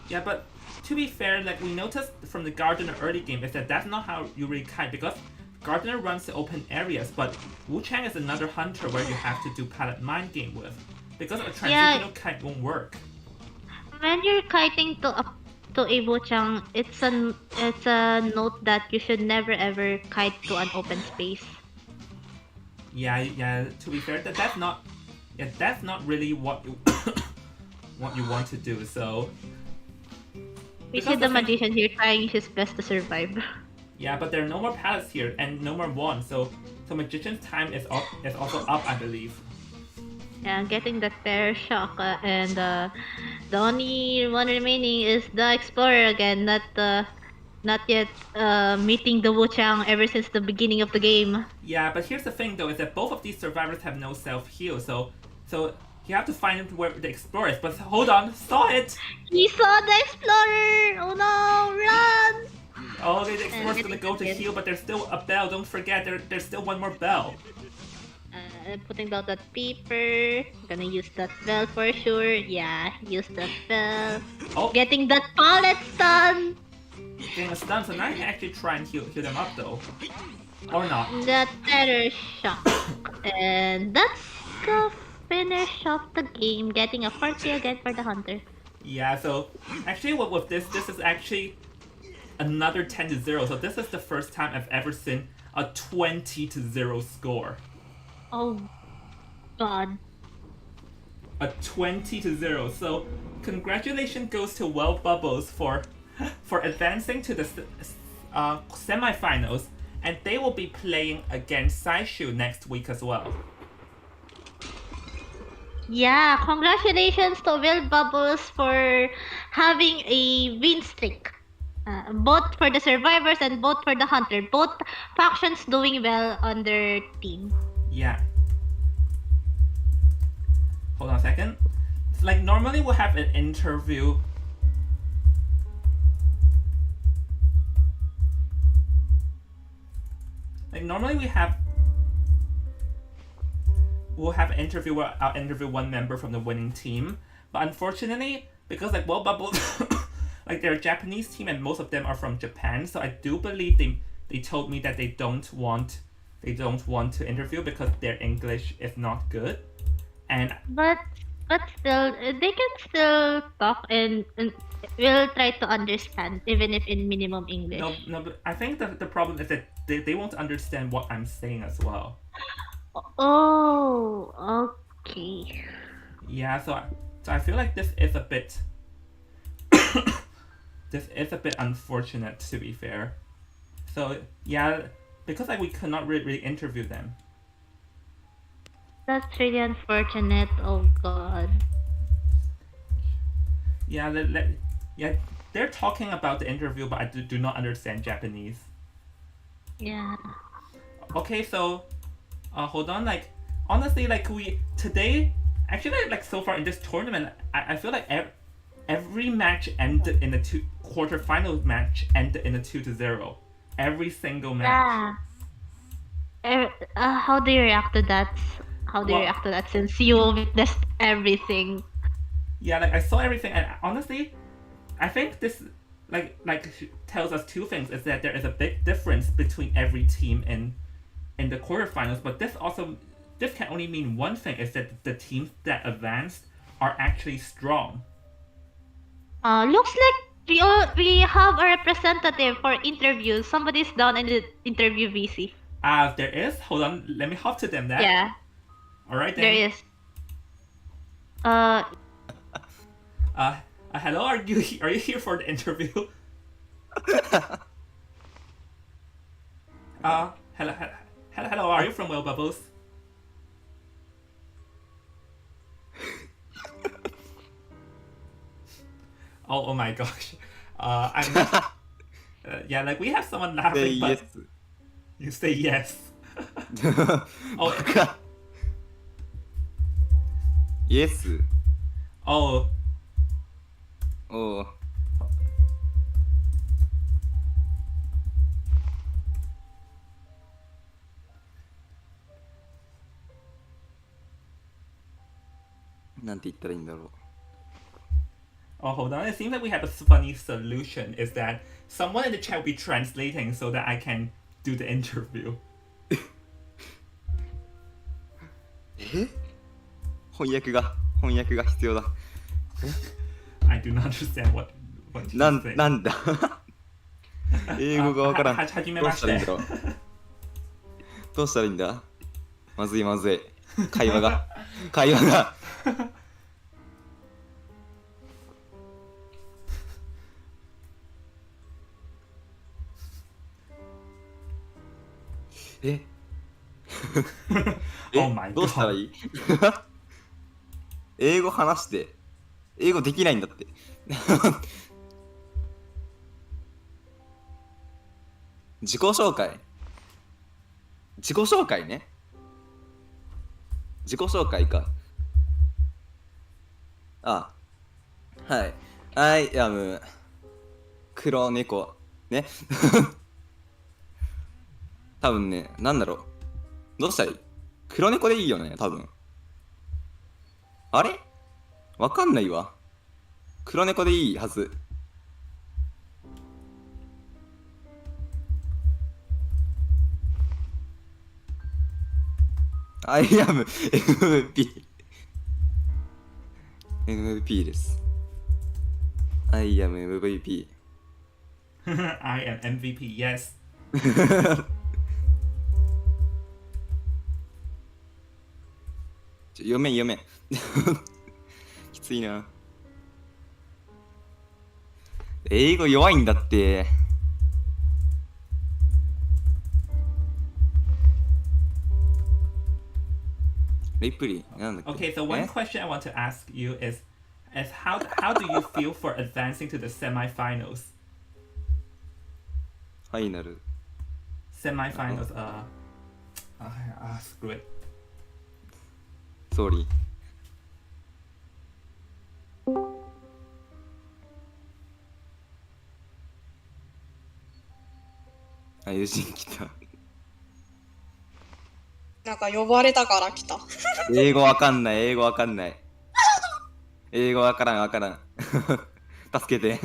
yeah, but to be fair, like we noticed from the Gardener early game is that that's not how you really kite because Gardener runs the open areas, but Wu Chang is another hunter where you have to do pallet mind game with because a Yeah, transitional kite won't work. when you're kiting to a Bochang, it's a note that you should never ever kite to an open space. Yeah. To be fair, that's not really what you what you want to do. So We see because the the thing, magician here trying his best to survive. yeah, but there are no more pallets here and no more wands, so magician's time is also up, I believe. Yeah, getting that pair shock, and the only one remaining is the explorer again, not yet meeting the Wuchang ever since the beginning of the game. Yeah, but here's the thing though, is that both of these survivors have no self heal, so you have to find where the explorer is. But hold on, saw it. He saw the explorer! Oh no, run! Oh, okay, the And explorer's gonna getting go to the kill. heal, but there's still a bell. Don't forget, there's still one more bell. Putting down that paper. Gonna use that bell for sure. Yeah, use that bell. Oh, Getting that pallet stun! getting a stun, so now you can actually try and heal them up though, or not. That terror shock. And that's the finish of the game. Getting a 40 again for the hunter. Yeah, so actually, with this is actually another 10-0. So this is the first time I've ever seen a 20-0 score. Oh god. A 20-0. So congratulations goes to Well Bubbles for advancing to the semifinals, and they will be playing against Saishu next week as well. Yeah, congratulations to Will Bubbles for having a win streak. Both for the survivors and both for the hunter. Both factions doing well on their team. Yeah. Hold on a second. Like normally we'll have an interview. Like normally we'll have an interview where I'll interview one member from the winning team. But unfortunately, because like Well Bubbles like they're a Japanese team and most of them are from Japan, so I do believe they told me that they don't want to interview because their English is not good. And But still, they can still talk and will try to understand even if in minimum English. no, but I think the problem is that they won't understand what I'm saying as well. Oh, okay. Yeah, so I feel like this is a bit this is a bit unfortunate, to be fair. So yeah, because like we could not really interview them. That's really unfortunate. Oh god. Yeah, yeah, they're talking about the interview, but I do not understand Japanese. Yeah. Okay, so hold on. Like honestly, like we today actually like so far in this tournament, I feel like every match ended in a quarterfinal match ended in a 2-0. Every single match. Yeah. How do you react to that? How do you Well, react to that since you witnessed everything? yeah, like I saw everything, and honestly, I think this like tells us two things: is that there is a big difference between every team in the quarterfinals, but this can only mean one thing: is that the teams that advanced are actually strong. Looks like we have a representative for interviews. Somebody's down in the interview VC. There is. Hold on. Let me hop to them then. Yeah, All right there then. is. Uh, Hello. Are you here for the interview? Hello. Are you from Well Bubbles? Oh my gosh. I'm not. Yeah, like we have someone Say laughing, but yes. you say yes. Oh, Yes. oh. おう。なんて言ったらいいんだろう。 Oh, hold on. It seems like we have a funny solution. Is that someone in the chat will be translating so that I can do the interview? 翻訳が必要だ。 I do not understand what you なん say. なんだ英語がわからん。はじめどうましたてしらいいんだろう。どうしたらいいんだ。まずいまずい。会話が。会話が。え Oh my どうしたら god. いい英語話して。英語できないんだって。自己紹介。自己紹介ね。自己紹介か。あ、はい。I am 黒猫。ね。多分ね、なんだろう。どうしたらいい？黒猫でいいよね、多分。あれ？わかんないわ。黒猫でいいはず。I am MVP。MVP です。I am MVP。I am MVP. Yes. 読めん読めん。きついな。英語弱いんだって。レイプリーなんだっけ Okay, so one question I want to ask you is how do you feel for advancing to the semifinals? ファイナル。 Semifinals. Screw it. ソーリー。あ、友人来た。なんか呼ばれたから来た。英語わかんない、英語わかんない。英語わからん、わからん。助けて。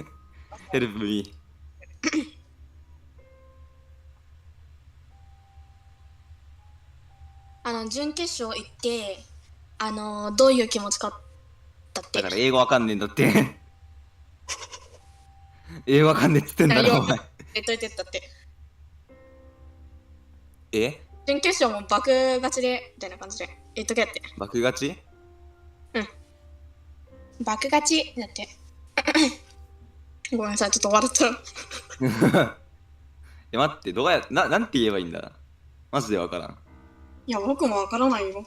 ヘルプミー。準決勝行って、どういう気持ちかったって。だから英語わかんねえんだって。英語わかんねえっつってんだろ、お前。言っといてったって。え？準決勝も爆勝ちで、みたいな感じで言っとけって。爆勝ち？うん。爆勝ちだって。ごめんなさい、ちょっと笑ったら。待って、なんて言えばいいんだ？マジでわからん。いや、僕もわからないよ。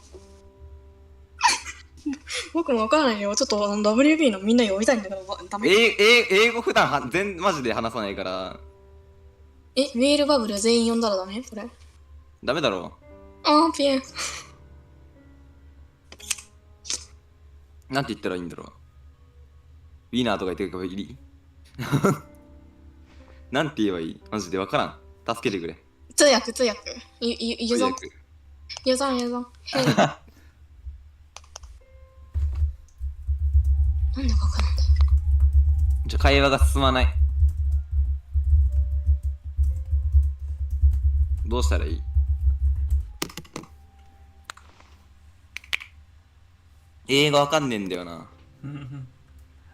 僕もわからないよ。ちょっとWB のみんな呼びたいんだけど、ダメ。英語普段マジで話さないから。メールバブル全員呼んだらダメこれ。ダメだろ。ピエン。なんて言ったらいいんだろう。ウィナーとか言ってくればいいなんて言えばいい？マジでわからん。助けてくれ。通訳。ゆぞん。ゆぞん。へい。なんでバカなんだよ。会話が進まない。どうしたらいい？英語わかんねえんだよな。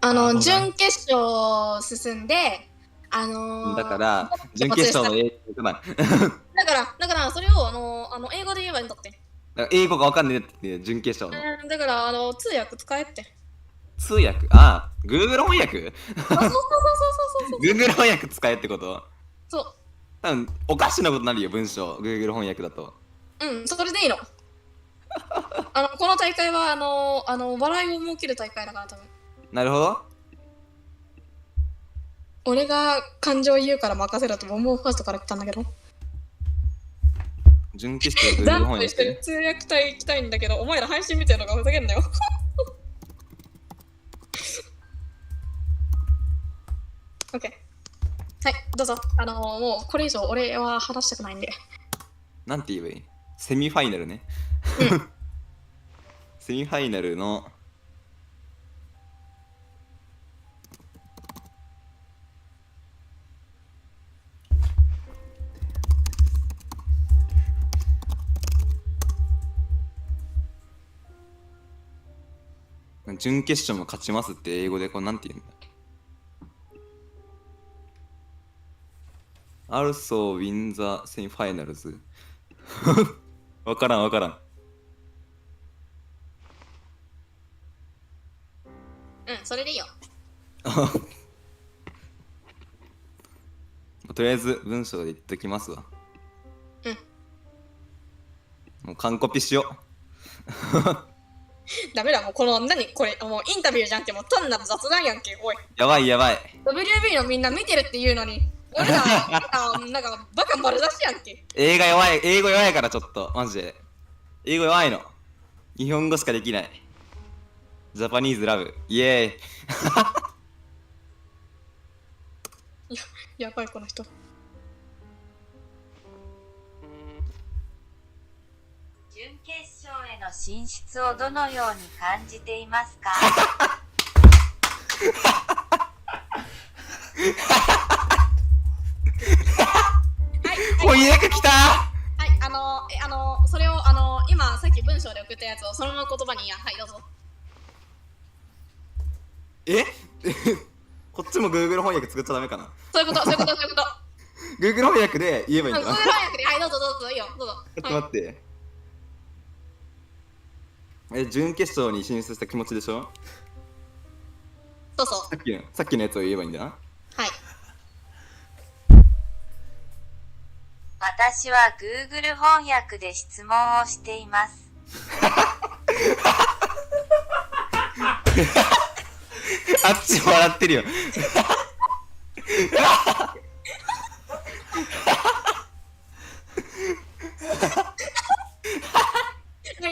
hold on. 準決勝進んで、だから、準決勝の英語がだからそれを英語で言えばいいんだって。英語がわかんねえって言って、準決勝の。だから通訳使えって。通訳あ、Google 翻訳そうそうそうそうそう。Google 翻訳使えってこと？そう。多分おかしなことになるよ、文章。Google 翻訳だと。それでいいの。この大会は笑いを設ける大会だから多分。なるほど。俺が感情言うから任せろと思うファーストから来たんだけど。準決勝 Google ダン翻プしてる訳。通訳隊行きたいんだけど、お前ら配信見てるのがふざけんなよ。オッケー。はい、どうぞ。もうこれ以上俺は話したくないんで。なんて言えばいい？セミファイナルね。セミファイナルの準決勝も勝ちますって英語でこれなんて言うんだ？ Also win the semifinals わからんわからん。それでいいよ。とりあえず文章で言っときますわ。もう完コピしよダメだ、もうこの、これ、もうインタビューじゃんけ、もう単なる雑談やんけ、おい。う。やばいやばい。WB のみんな見てるって言うのに、俺ら、なんかバカ丸出しやんけ。英語弱いからちょっと、マジで。英語弱いの。日本語しかできない。ジャパニーズラブ。イエーイ。やばい、この人。準決勝への進出をどのように感じていますか？翻訳きたはい、それを、今、さっき文章で送ったやつをそのまま言葉に、はい、どうぞ。えこっちも Google 翻訳作っちゃダメかな？そういうこと。Google 翻訳で言えばいいんだ Google な。翻訳で、はい、どうぞ、いいよ、どうぞ。ちょっと待って。準決勝に進出した気持ちでしょ？そうそう。さっきのやつを言えばいいんだな。はい。私は Google 翻訳で質問をしています。あっちも笑ってるよ。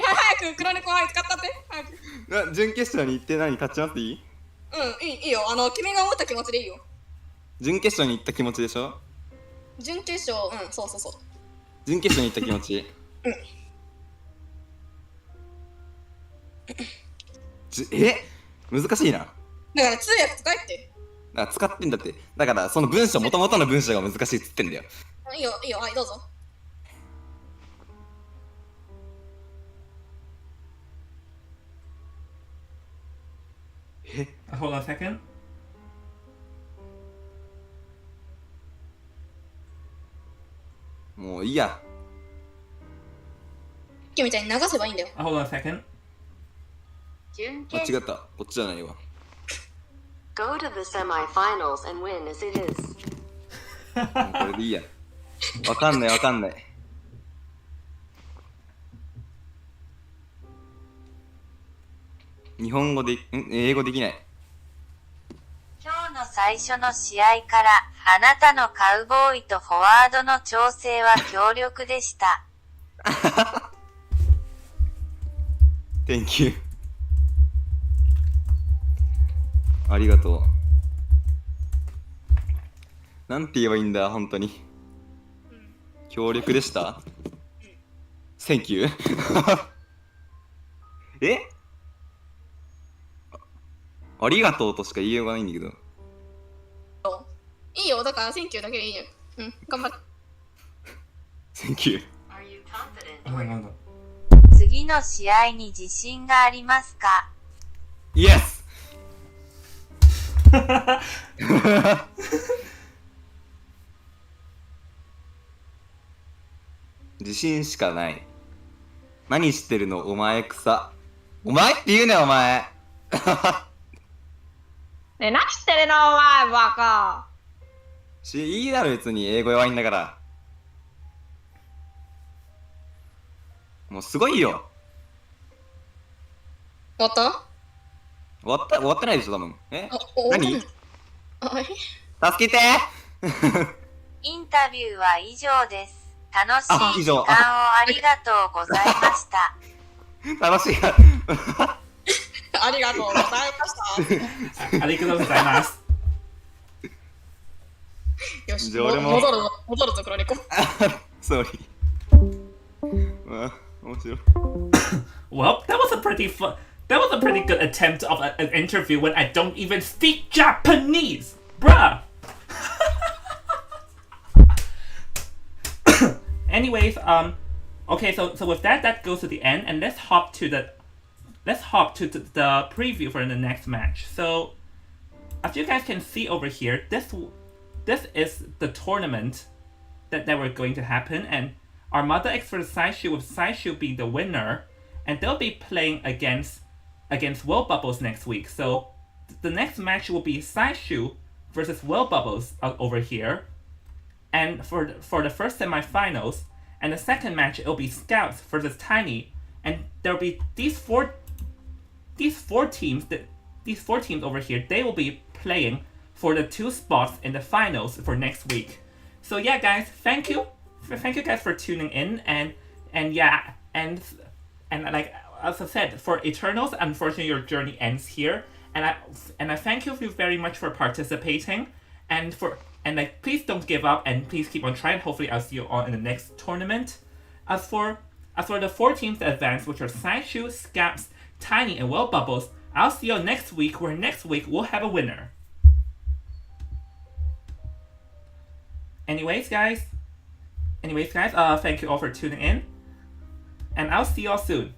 早く黒猫を使ったって早く。準決勝に行って勝ちますいい？いいよ。君が思った気持ちでいいよ。準決勝に行った気持ちでしょ？準決勝、そう。準決勝に行った気持ち。難しいな。だから通訳使えって。使ってんだって。だからその文章、元々の文章が難しいっつってんだよ。いいよ、はい、どうぞ。Hold on a second. もういいや。今日みたいに流せばいいんだよ。Hold on a second. 準間決違った。こっちじゃないわ。Go to the semifinals and win as it is. もうこれでいいや。わかんない。日本語で、英語できない。今日の最初の試合からあなたのカウボーイとフォワードの調整は強力でした。Thank you. ありがとう。なんて言えばいいんだ、本当に。強力でした？ Thank you. ありがとうとしか言いようがないんだけど。いいよ、だからセンキューだけでいいよ。頑張れ。Thank you. Oh my god. 次の試合に自信がありますか？ Yes! 自信しかない。何知ってるのお前草。お前って言うねお前。ねえ、何知ってるのお前、バカ。いいだろ別に英語弱いんだから。もうすごいよ。終わった終わってないでしょ多分。え何終わったの？助けてインタビューは以上です。楽しい時間を以上ありがとうございました。楽しいがありがとうございました。ありがとうございます。よし、じゃあ俺も戻るぞ、黒猫。ソーリー。面白い。 Well, that was a pretty good attempt of an interview when I don't even speak Japanese, bruh. Anyways, okay, so with that goes to the end, and let's hop to the preview for the next match. So, as you guys can see over here, this is the tournament that were going to happen, and Armada X versus Saishu, with Saishu being the winner, and they'll be playing against Will Bubbles next week. So the next match will be Saishu versus Will Bubbles over here, and for the first semifinals, and the second match it'll be Scouts versus Tiny, and there'll be these four teams over here. They will be playing for the 2 spots in the finals for next week. So yeah, guys, thank you guys for tuning in, and like as I said, for Eternals, unfortunately your journey ends here, and I thank you very much for participating, and like please don't give up, and please keep on trying. Hopefully I'll see you all in the next tournament. As for the 4 teams that advance, which are Saishu, Scaps, Tiny, and Well Bubbles, I'll see you next week, where next week we'll have a winner. Anyways, guys, thank you all for tuning in, and I'll see y'all soon.